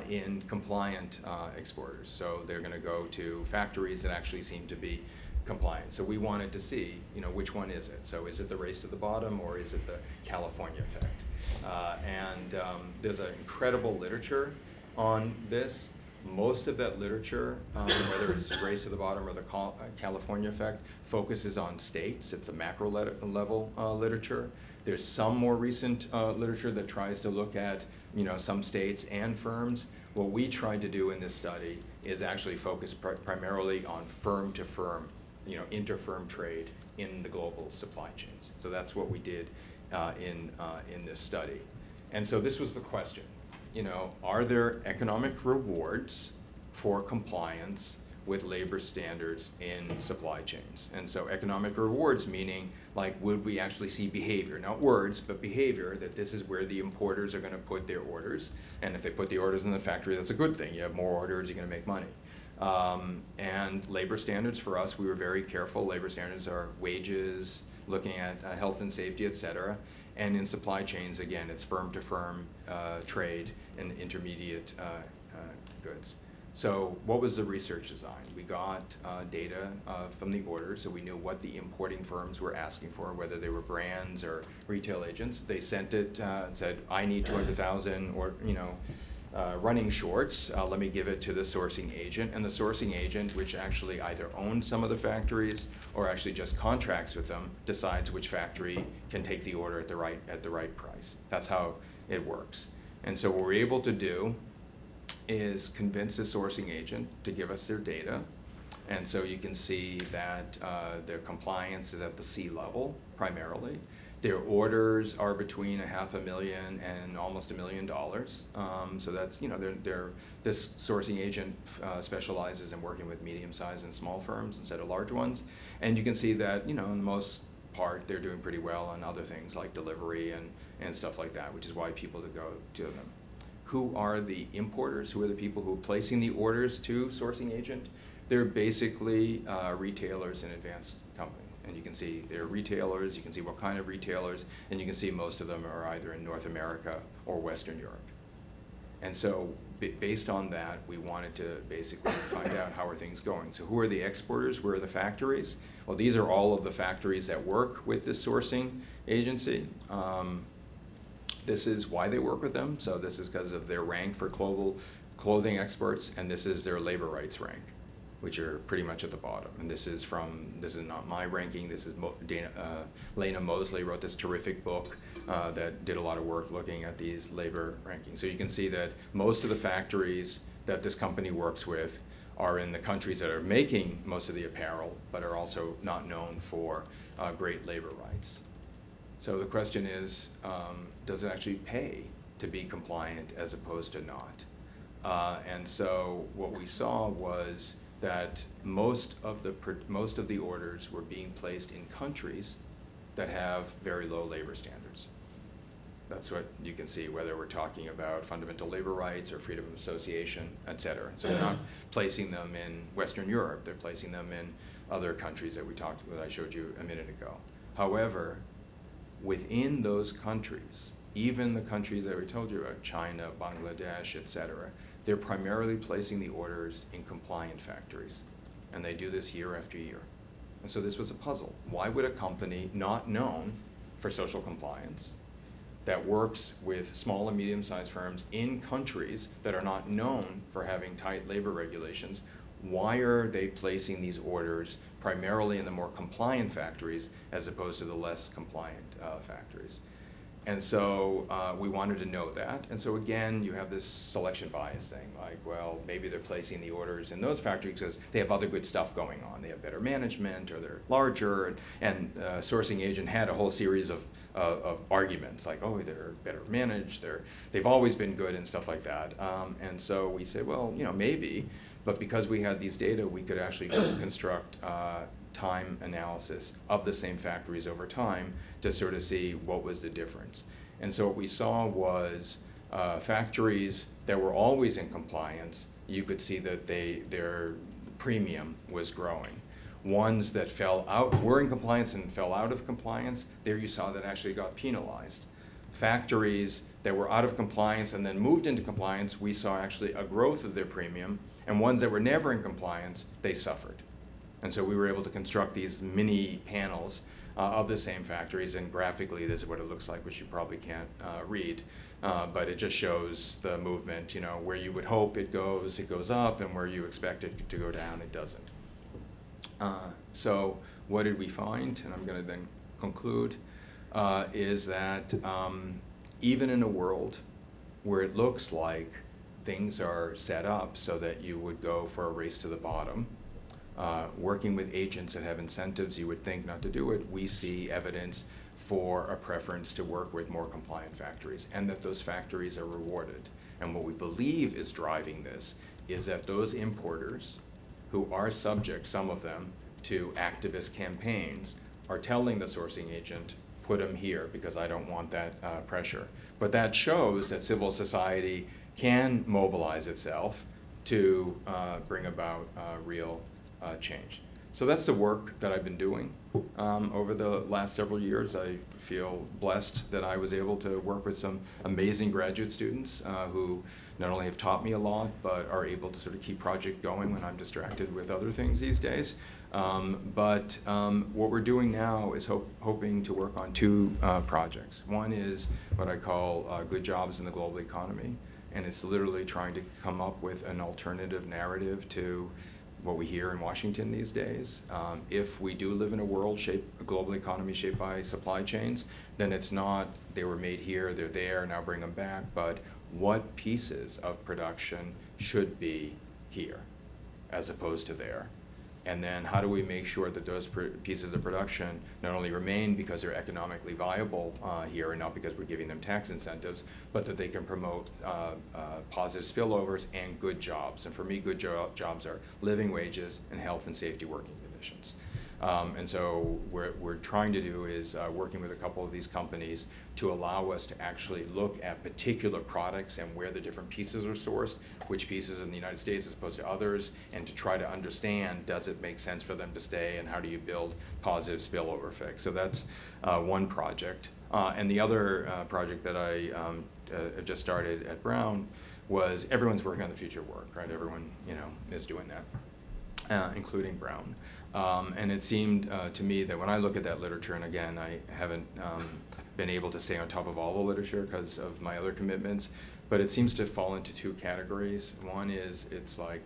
in compliant exporters. So they're going to go to factories that actually seem to be compliant. So we wanted to see, which one is it? So is it the race to the bottom, or is it the California effect? There's an incredible literature on this. Most of that literature, whether it's race to the bottom or the California effect, focuses on states. It's a macro level literature. There's some more recent literature that tries to look at, some states and firms. What we tried to do in this study is actually focus primarily on firm-to-firm, inter-firm trade in the global supply chains. So that's what we did in this study. And so this was the question. Are there economic rewards for compliance with labor standards in supply chains? And so economic rewards meaning, like, would we actually see behavior, not words, but behavior, that this is where the importers are going to put their orders. And if they put the orders in the factory, that's a good thing. You have more orders, you're going to make money. And labor standards for us, we were very careful. Labor standards are wages, looking at health and safety, et cetera. And in supply chains, again, it's firm-to-firm trade and intermediate goods. So what was the research design? We got data from the orders, so we knew what the importing firms were asking for, whether they were brands or retail agents. They sent it and said, I need 200,000 running shorts, let me give it to the sourcing agent. And the sourcing agent, which actually either owns some of the factories or actually just contracts with them, decides which factory can take the order at the right price. That's how it works. And so what we're able to do is convince the sourcing agent to give us their data. And so you can see that their compliance is at the C level primarily. Their orders are between $500,000 and almost $1 million. So that's, you know, this sourcing agent specializes in working with medium-sized and small firms instead of large ones. And you can see that, you know, in the most part, they're doing pretty well on other things like delivery and stuff like that, which is why people go to them. Who are the importers? Who are the people who are placing the orders to sourcing agent? They're basically retailers and advanced companies. And you can see they're retailers, you can see what kind of retailers, and you can see most of them are either in North America or Western Europe. And so based on that, we wanted to basically find out how are things going. So who are the exporters? Where are the factories? Well, these are all of the factories that work with this sourcing agency. This is why they work with them. So this is because of their rank for global clothing experts, and this is their labor rights rank, which are pretty much at the bottom. And this is not my ranking, this is Lena Mosley wrote this terrific book that did a lot of work looking at these labor rankings. So you can see that most of the factories that this company works with are in the countries that are making most of the apparel, but are also not known for great labor rights. So the question is, does it actually pay to be compliant as opposed to not? And so what we saw was that most of the orders were being placed in countries that have very low labor standards. That's what you can see, whether we're talking about fundamental labor rights or freedom of association, et cetera. So they're not placing them in Western Europe, they're placing them in other countries that I showed you a minute ago. However, within those countries, even the countries that we told you about, China, Bangladesh, et cetera, they're primarily placing the orders in compliant factories. And they do this year after year. And so this was a puzzle. Why would a company not known for social compliance that works with small and medium-sized firms in countries that are not known for having tight labor regulations, why are they placing these orders primarily in the more compliant factories as opposed to the less compliant factories? And so we wanted to know that. And so again, you have this selection bias thing, like, well, maybe they're placing the orders in those factories because they have other good stuff going on. They have better management, or they're larger, and sourcing agent had a whole series of arguments, like, oh, they're better managed, they've always been good, and stuff like that. And so we said, well, you know, maybe, but because we had these data, we could actually construct time analysis of the same factories over time to sort of see what was the difference. And so what we saw was factories that were always in compliance, you could see that their premium was growing. Ones that were in compliance and fell out of compliance, there you saw that actually got penalized. Factories that were out of compliance and then moved into compliance, we saw actually a growth of their premium, and ones that were never in compliance, they suffered. And so we were able to construct these mini panels of the same factories, and graphically this is what it looks like, which you probably can't read, but it just shows the movement, you know, where you would hope it goes up, and where you expect it to go down, it doesn't. So what did we find? And I'm going to then conclude, is that even in a world where it looks like things are set up so that you would go for a race to the bottom, working with agents that have incentives you would think not to do it, we see evidence for a preference to work with more compliant factories, and that those factories are rewarded. And what we believe is driving this is that those importers who are subject, some of them, to activist campaigns, are telling the sourcing agent, put them here because I don't want that pressure. But that shows that civil society can mobilize itself to bring about real change. So that's the work that I've been doing over the last several years. I feel blessed that I was able to work with some amazing graduate students who not only have taught me a lot, but are able to sort of keep project going when I'm distracted with other things these days. But what we're doing now is hoping to work on two projects. One is what I call good jobs in the global economy. and it's literally trying to come up with an alternative narrative to what we hear in Washington these days. If we do live in a world a global economy shaped by supply chains, then it's not they were made here, they're there, now bring them back, but what pieces of production should be here as opposed to there? And then how do we make sure that those pieces of production not only remain because they're economically viable here and not because we're giving them tax incentives, but that they can promote positive spillovers and good jobs. And for me, good jobs are living wages and health and safety working conditions. And so what we're trying to do is working with a couple of these companies to allow us to actually look at particular products and where the different pieces are sourced, which pieces in the United States as opposed to others, and to try to understand, does it make sense for them to stay, and how do you build positive spillover effects? So that's one project. And the other project that I just started at Brown was everyone's working on the future of work, right? Everyone, is doing that, including Brown. And it seemed to me that when I look at that literature, and again, I haven't been able to stay on top of all the literature because of my other commitments, but it seems to fall into two categories. One is it's like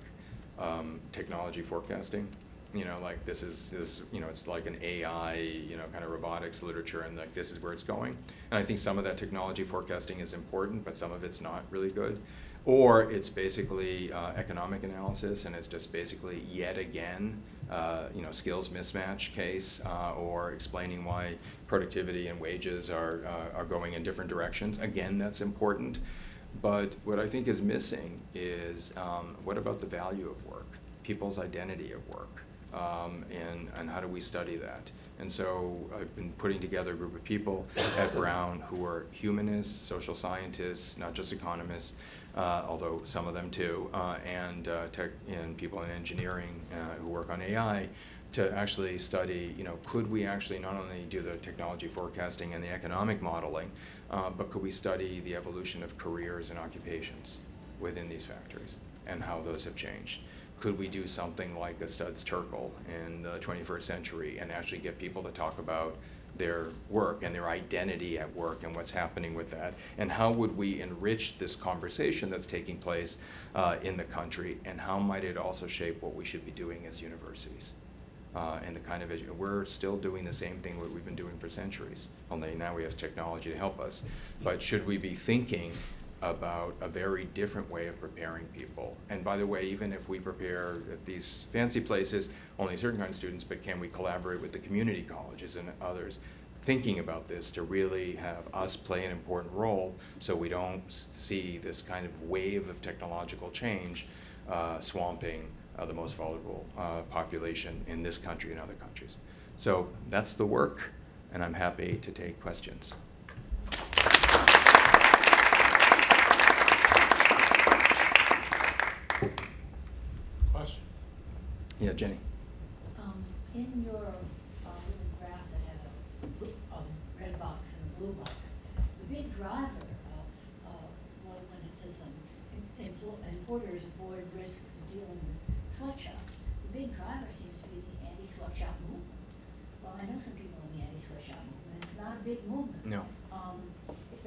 technology forecasting. Like this is it's like an AI, kind of robotics literature, and like this is where it's going. And I think some of that technology forecasting is important, but some of it's not really good. Or it's basically economic analysis, and it's just basically yet again, skills mismatch case, or explaining why productivity and wages are going in different directions. Again, that's important. But what I think is missing is what about the value of work, people's identity of work, and how do we study that? And so I've been putting together a group of people at Brown who are humanists, social scientists, not just economists, although some of them too, and people in engineering who work on AI, to actually study, could we actually not only do the technology forecasting and the economic modeling, but could we study the evolution of careers and occupations within these factories and how those have changed? Could we do something like a Studs Terkel in the 21st century and actually get people to talk about their work and their identity at work and what's happening with that? And how would we enrich this conversation that's taking place in the country, and how might it also shape what we should be doing as universities? And the kind of we're still doing the same thing that we've been doing for centuries, only now we have technology to help us. But should we be thinking about a very different way of preparing people? And by the way, even if we prepare at these fancy places, only certain kinds of students, but can we collaborate with the community colleges and others, thinking about this to really have us play an important role so we don't see this kind of wave of technological change swamping the most vulnerable population in this country and other countries. So that's the work, and I'm happy to take questions. Questions? Yeah, Jenny. In your little graph that had a red box and a blue box, the big driver of when it says importers avoid risks of dealing with sweatshops, the big driver seems to be the anti-sweatshop movement. Well, I know some people in the anti-sweatshop movement. It's not a big movement. No. If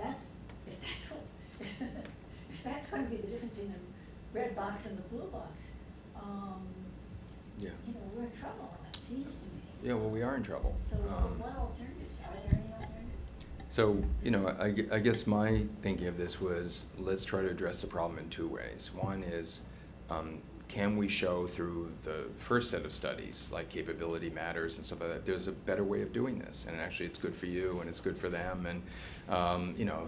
that's going to be the difference between the red box and the blue box, Yeah. We're in trouble. It seems to me. Yeah, well, we are in trouble. So what alternatives? Are there any alternatives? So, I guess my thinking of this was, let's try to address the problem in two ways. One is, can we show through the first set of studies, like capability matters and stuff like that, there's a better way of doing this, and actually it's good for you and it's good for them, and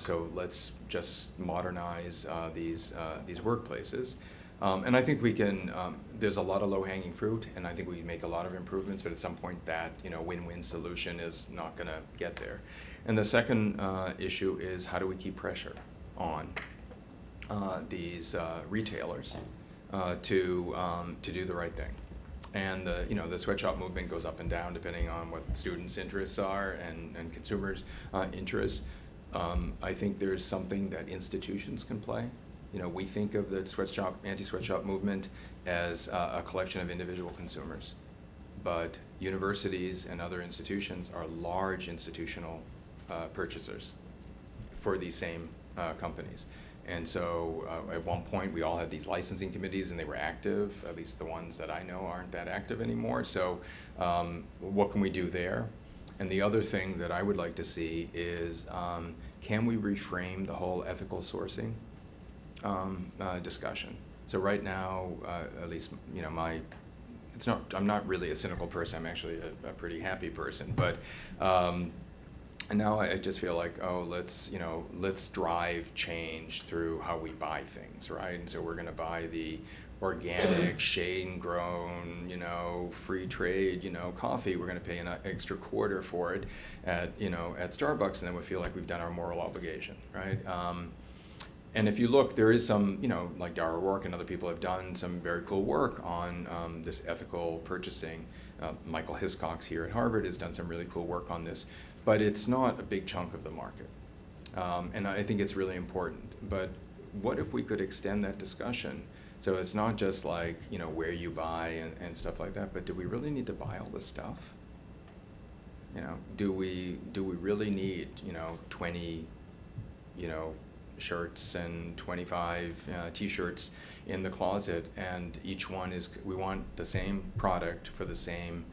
so let's just modernize these workplaces. And I think we can, there's a lot of low-hanging fruit, and I think we make a lot of improvements, but at some point that win-win solution is not going to get there. And the second issue is, how do we keep pressure on these retailers to do the right thing? And the sweatshop movement goes up and down depending on what students' interests are and consumers' interests. I think there's something that institutions can play. We think of the anti-sweatshop movement as a collection of individual consumers, but universities and other institutions are large institutional purchasers for these same companies. And so at one point we all had these licensing committees and they were active, at least the ones that I know aren't that active anymore. So what can we do there? And the other thing that I would like to see is can we reframe the whole ethical sourcing discussion? So right now, at least I'm not really a cynical person. I'm actually a pretty happy person. But and now I just feel like, oh, let's drive change through how we buy things, right? And so we're going to buy the organic, shade-grown, free trade, coffee. We're going to pay an extra quarter for it at Starbucks, and then we feel like we've done our moral obligation, right? And if you look, there is some, like Dara Rourke and other people have done some very cool work on this ethical purchasing. Michael Hiscox here at Harvard has done some really cool work on this, but it's not a big chunk of the market. And I think it's really important. But what if we could extend that discussion? So it's not just like, where you buy and stuff like that, but do we really need to buy all this stuff? Do we really need, 20, shirts and 25 t-shirts in the closet, and each one we want the same product for the same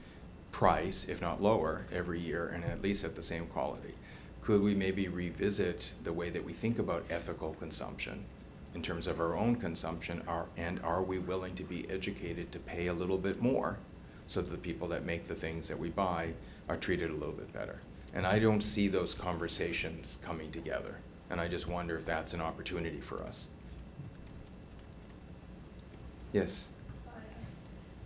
price, if not lower, every year, and at least at the same quality? Could we maybe revisit the way that we think about ethical consumption in terms of our own consumption, and are we willing to be educated to pay a little bit more so that the people that make the things that we buy are treated a little bit better? And I don't see those conversations coming together. And I just wonder if that's an opportunity for us. Yes?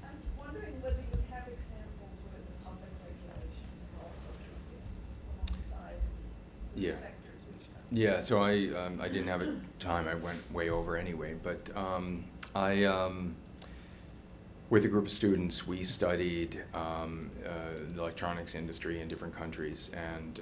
I'm wondering whether you have examples where the public regulation is also alongside the sectors which have. Yeah, so I didn't have time. I went way over anyway. But with a group of students, we studied the electronics industry in different countries, and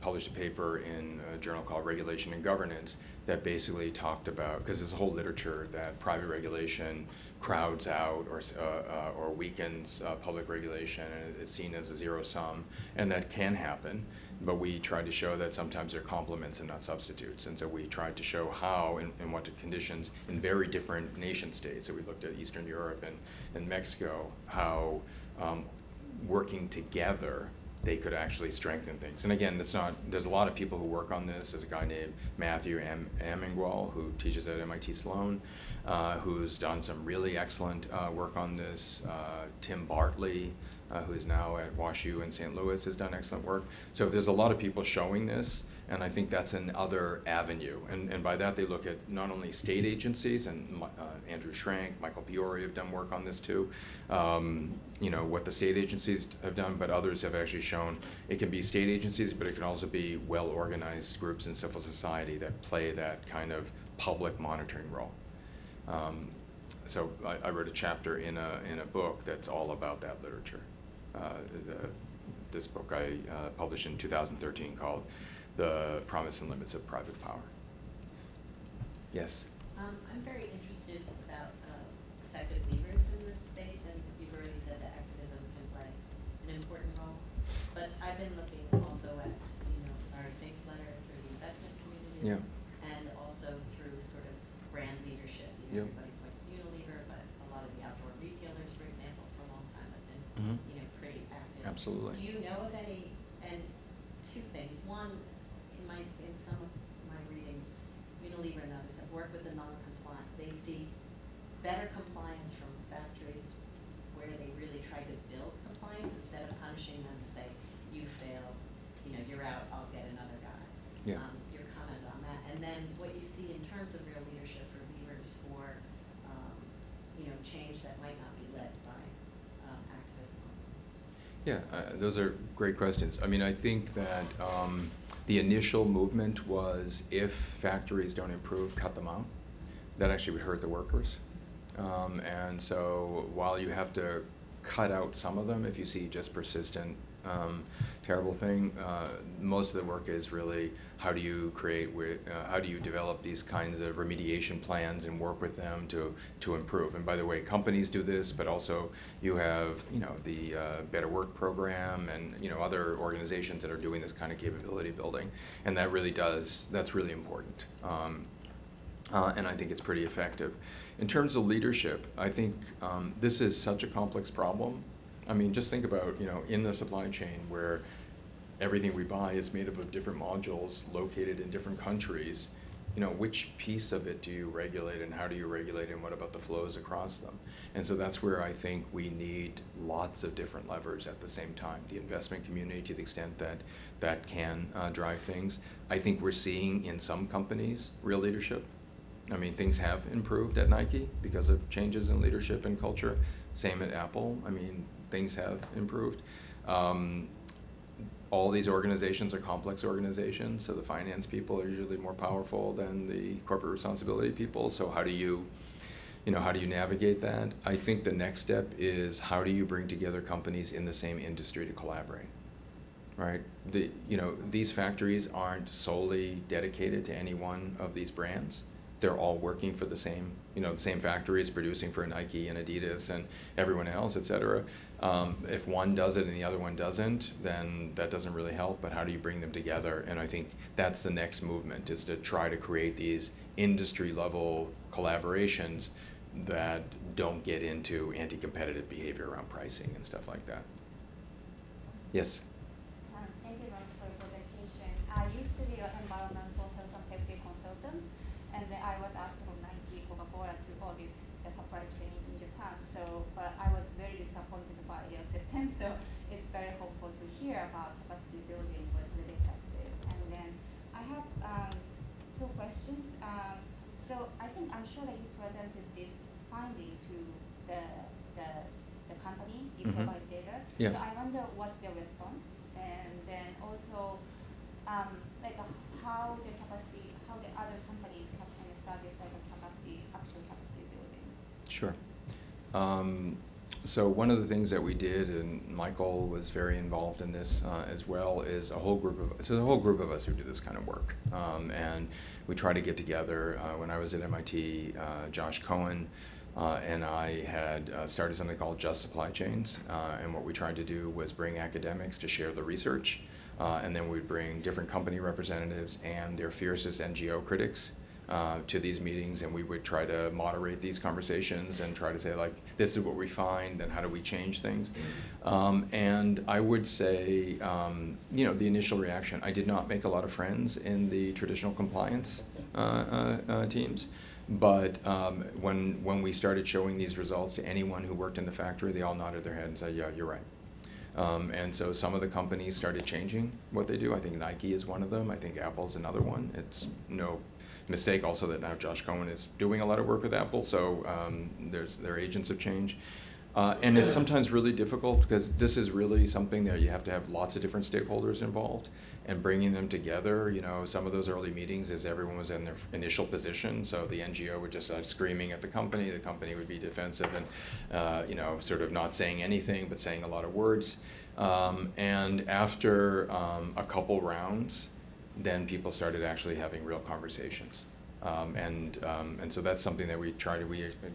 published a paper in a journal called Regulation and Governance that basically talked about, because there's a whole literature that private regulation crowds out or weakens public regulation, and it's seen as a zero sum, and that can happen. But we tried to show that sometimes they're complements and not substitutes, and so we tried to show how and what conditions in very different nation states. So we looked at Eastern Europe and Mexico, how working together they could actually strengthen things. And again, there's a lot of people who work on this. There's a guy named Matthew Amengual who teaches at MIT Sloan, who's done some really excellent work on this. Tim Bartley, who is now at WashU in St. Louis, has done excellent work. So there's a lot of people showing this, and I think that's another avenue. And by that, they look at not only state agencies, and Andrew Schrank, Michael Biori have done work on this too, what the state agencies have done, but others have actually shown it can be state agencies, but it can also be well-organized groups in civil society that play that kind of public monitoring role. So I wrote a chapter in a book that's all about that literature. This book I published in 2013 called The Promise and Limits of Private Power. Yes? I'm very interested about effective levers in this space, and you've already said that activism can play an important role. But I've been looking also at, our thanks letter through the investment community, and also through sort of brand leadership. Everybody points to Unilever, but a lot of the outdoor retailers, for example, for a long time have been, pretty active. Absolutely. Do you know of any? And two things. One, in some of my readings, Unilever and others have worked with the non-compliant. They see better compliance from factories where they really try to build compliance instead of punishing them to say, you failed, you're out, I'll get another guy. Your comment on that. And then what you see in terms of real leadership for leaders for, change that might not be led by activism. Yeah, those are great questions. I mean, I think that the initial movement was if factories don't improve, cut them out. That actually would hurt the workers. And so while you have to cut out some of them, if you see just persistent terrible thing. Most of the work is really how do you create, how do you develop these kinds of remediation plans and work with them to improve. And by the way, companies do this, but also you have the Better Work program and other organizations that are doing this kind of capability building, and that really that's really important. And I think it's pretty effective. In terms of leadership, I think this is such a complex problem. I mean, just think about, in the supply chain where everything we buy is made up of different modules located in different countries, which piece of it do you regulate and how do you regulate and what about the flows across them? And so that's where I think we need lots of different levers at the same time. The investment community, to the extent that that can drive things. I think we're seeing in some companies real leadership. I mean, things have improved at Nike because of changes in leadership and culture. Same at Apple. I mean, things have improved. All these organizations are complex organizations, so the finance people are usually more powerful than the corporate responsibility people. So how do you navigate that? I think the next step is how do you bring together companies in the same industry to collaborate, right? These factories aren't solely dedicated to any one of these brands. They're all working for the same, the same factories producing for Nike and Adidas and everyone else, et cetera. If one does it and the other one doesn't, then that doesn't really help, but how do you bring them together? And I think that's the next movement, is to try to create these industry-level collaborations that don't get into anti-competitive behavior around pricing and stuff like that. Yes? Thank you very much for your presentation. I used to be an environmental health and safety consultant, and I was asked from Nike, Coca-Cola to audit the supply chain in Japan. But I was very disappointed by your system. So it's very hopeful to hear about capacity building was really effective. And then I have two questions. I'm sure that you presented this finding to the company. You provide data. Yeah. So I wonder what's their response, and then also how the other companies have kind of started actual capacity building. Sure. So one of the things that we did, and Michael was very involved in this as well, is a whole group of us who do this kind of work. And we try to get together. When I was at MIT, Josh Cohen and I had started something called Just Supply Chains. And what we tried to do was bring academics to share the research. And then we'd bring different company representatives and their fiercest NGO critics to these meetings, and we would try to moderate these conversations and try to say, like, this is what we find, and how do we change things? And I would say, the initial reaction, I did not make a lot of friends in the traditional compliance teams. But when we started showing these results to anyone who worked in the factory, they all nodded their head and said, yeah, you're right. And so some of the companies started changing what they do. I think Nike is one of them. I think Apple's another one. It's no mistake also that now Josh Cohen is doing a lot of work with Apple, so they're agents of change. And it's sometimes really difficult because this is really something that you have to have lots of different stakeholders involved, and bringing them together. Some of those early meetings is everyone was in their initial position, so the NGO would just start screaming at the company would be defensive and sort of not saying anything but saying a lot of words. And after a couple rounds, then people started actually having real conversations. And so that's something that we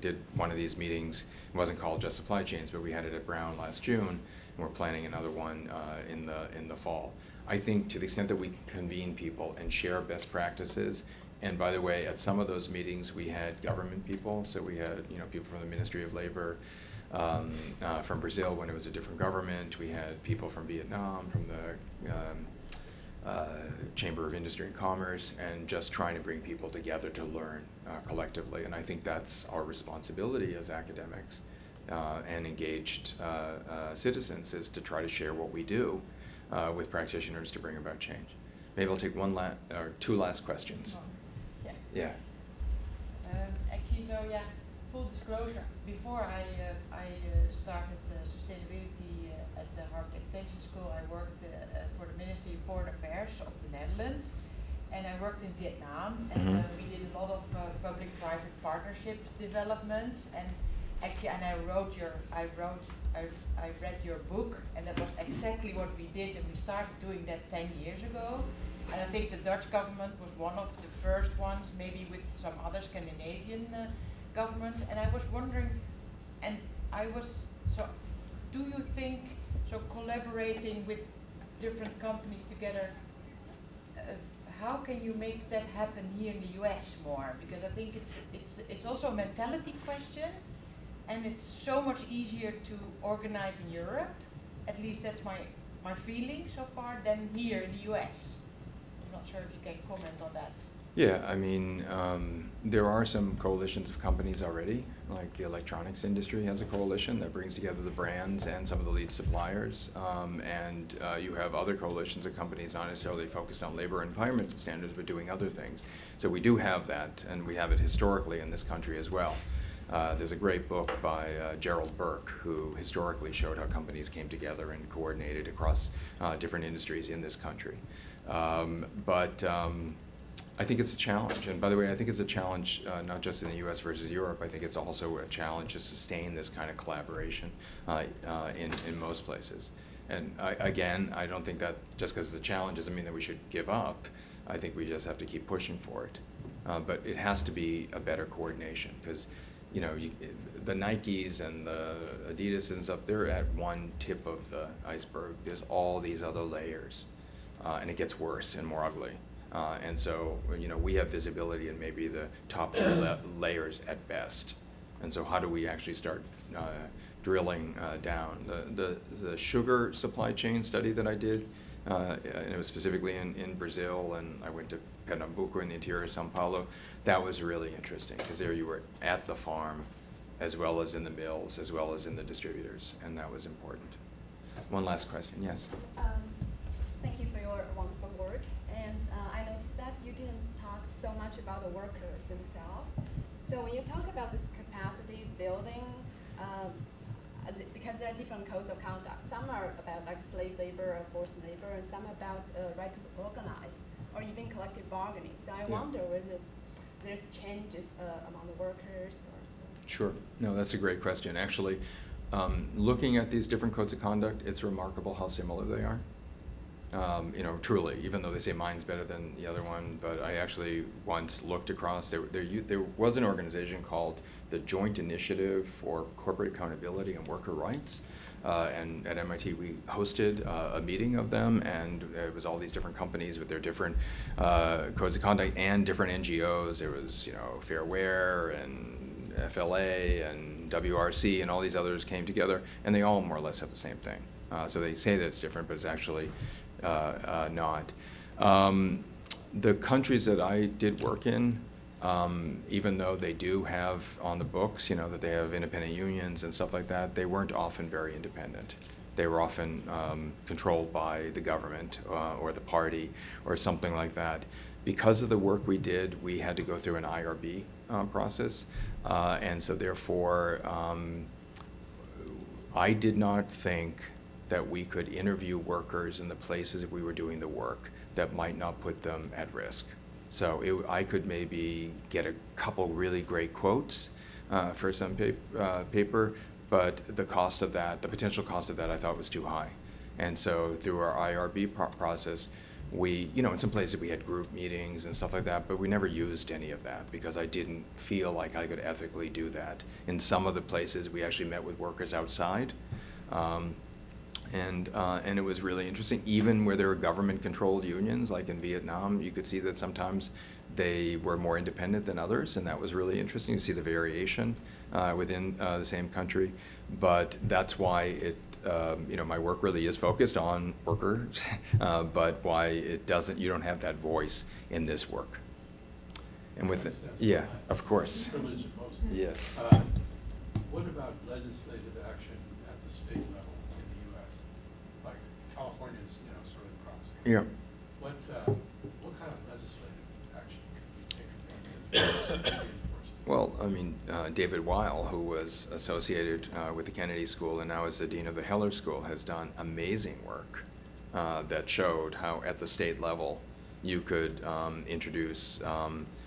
did one of these meetings. It wasn't called Just Supply Chains, but we had it at Brown last June, and we're planning another one in the fall. I think to the extent that we can convene people and share best practices, and by the way, at some of those meetings we had government people, so we had people from the Ministry of Labor, from Brazil when it was a different government. We had people from Vietnam, from the Chamber of Industry and Commerce, and just trying to bring people together to learn collectively. And I think that's our responsibility as academics and engaged citizens, is to try to share what we do with practitioners to bring about change. Maybe I'll take two last questions. Yeah. Actually, full disclosure, before I started sustainability at the Harvard Extension School, I worked for the Ministry of Foreign Affairs of the Netherlands, and I worked in Vietnam, and we did a lot of public-private partnership developments, and actually, and I wrote I read your book, and that was exactly what we did, and we started doing that 10 years ago. And I think the Dutch government was one of the first ones, maybe with some other Scandinavian governments. And I was wondering, and I was, so do you think, so collaborating with different companies together, how can you make that happen here in the US more? Because I think it's also a mentality question, and it's so much easier to organize in Europe, at least that's my feeling so far, than here in the US. I'm not sure if you can comment on that. Yeah, I mean, there are some coalitions of companies already, like the electronics industry has a coalition that brings together the brands and some of the lead suppliers, and you have other coalitions of companies not necessarily focused on labor and environmental standards, but doing other things. So we do have that, and we have it historically in this country as well. There's a great book by Gerald Burke, who historically showed how companies came together and coordinated across different industries in this country. I think it's a challenge, and by the way, I think it's a challenge not just in the U.S. versus Europe. I think it's also a challenge to sustain this kind of collaboration in most places. And again, I don't think that just because it's a challenge doesn't mean that we should give up. I think we just have to keep pushing for it. But it has to be a better coordination, because you know, the Nikes and the Adidas and stuff, they're at one tip of the iceberg. There's all these other layers, and it gets worse and more ugly. And so, you know, we have visibility in maybe the top 3 layers at best. And so how do we actually start drilling down? The sugar supply chain study that I did, and it was specifically in Brazil, and I went to Pernambuco in the interior of Sao Paulo. That was really interesting, because there you were at the farm, as well as in the mills, as well as in the distributors, and that was important. One last question, yes? Thank you for your wonderful work. And I noticed that you didn't talk so much about the workers themselves. So when you talk about this capacity building, because there are different codes of conduct. Some are about like slave labor or forced labor, and some about right to organize, or even collective bargaining. So I wonder whether there's changes among the workers or so. Sure. No, that's a great question. Actually, looking at these different codes of conduct, it's remarkable how similar they are. You know, truly, even though they say mine's better than the other one, but I actually once looked across, there was an organization called the Joint Initiative for Corporate Accountability and Worker Rights, and at MIT we hosted a meeting of them, and it was all these different companies with their different codes of conduct and different NGOs. There was, you know, Fair Wear and FLA and WRC and all these others came together, and they all more or less have the same thing. So they say that it's different, but it's actually not. The countries that I did work in, even though they do have on the books, you know, that they have independent unions and stuff like that, they weren't often very independent. They were often controlled by the government or the party or something like that. Because of the work we did, we had to go through an IRB process, and so therefore I did not think that we could interview workers in the places that we were doing the work that might not put them at risk. So I could maybe get a couple really great quotes for some paper, but the cost of that, the potential cost of that, I thought was too high. And so through our IRB process, we, you know, in some places we had group meetings and stuff like that, but we never used any of that because I didn't feel like I could ethically do that. In some of the places, we actually met with workers outside. And it was really interesting. Even where there were government-controlled unions, like in Vietnam, you could see that sometimes they were more independent than others, and that was really interesting to see the variation within the same country. But that's why it, you know, my work really is focused on workers, but why it doesn't, you don't have that voice in this work. And with it, yeah, of course. Yes. What about legislative action at the state level in the U.S.? Like California's, you know, sort of promising. Yeah. What kind of legislative action could be taken? Well, I mean, David Weil, who was associated with the Kennedy School and now is the dean of the Heller School, has done amazing work that showed how at the state level You could introduce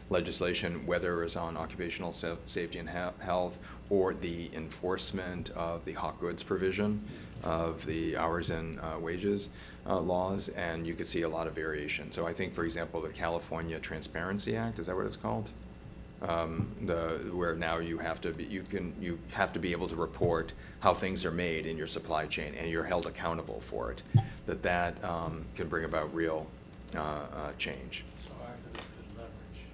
legislation, whether it's on occupational safety and health, or the enforcement of the hot goods provision of the hours and wages laws, and you could see a lot of variation. So I think, for example, the California Transparency Act, is that what it's called? Where now you have to be able to report how things are made in your supply chain, and you're held accountable for it. That can bring about real change. So activists could leverage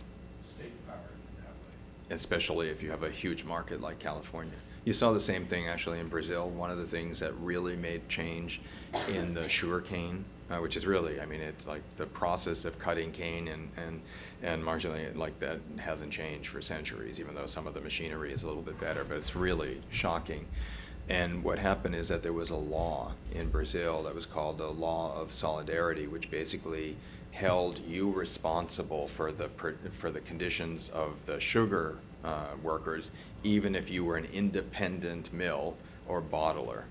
state power in that way. Especially if you have a huge market like California. You saw the same thing actually in Brazil. One of the things that really made change in the sugarcane, which is really, I mean, it's like the process of cutting cane and marginally, like, that hasn't changed for centuries, even though some of the machinery is a little bit better, but it's really shocking. And what happened is that there was a law in Brazil that was called the Law of Solidarity, which basically held you responsible for the conditions of the sugar workers, even if you were an independent mill or bottler,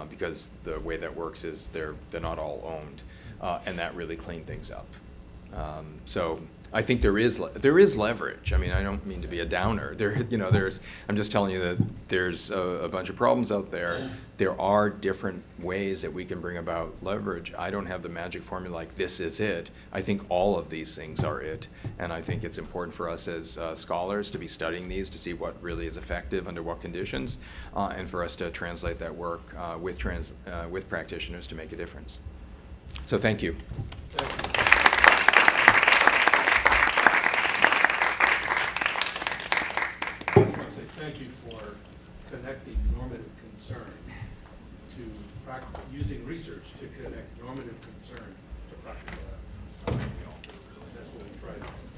because the way that works is they're not all owned, and that really cleaned things up. So I think there is leverage. I mean, I don't mean to be a downer. I'm just telling you that there's a bunch of problems out there. There are different ways that we can bring about leverage. I don't have the magic formula like this is it. I think all of these things are it, and I think it's important for us as scholars to be studying these to see what really is effective under what conditions, and for us to translate that work with practitioners to make a difference. So thank you. Thank you for connecting normative concern to using research to connect normative concern to practical. That's what we try to do.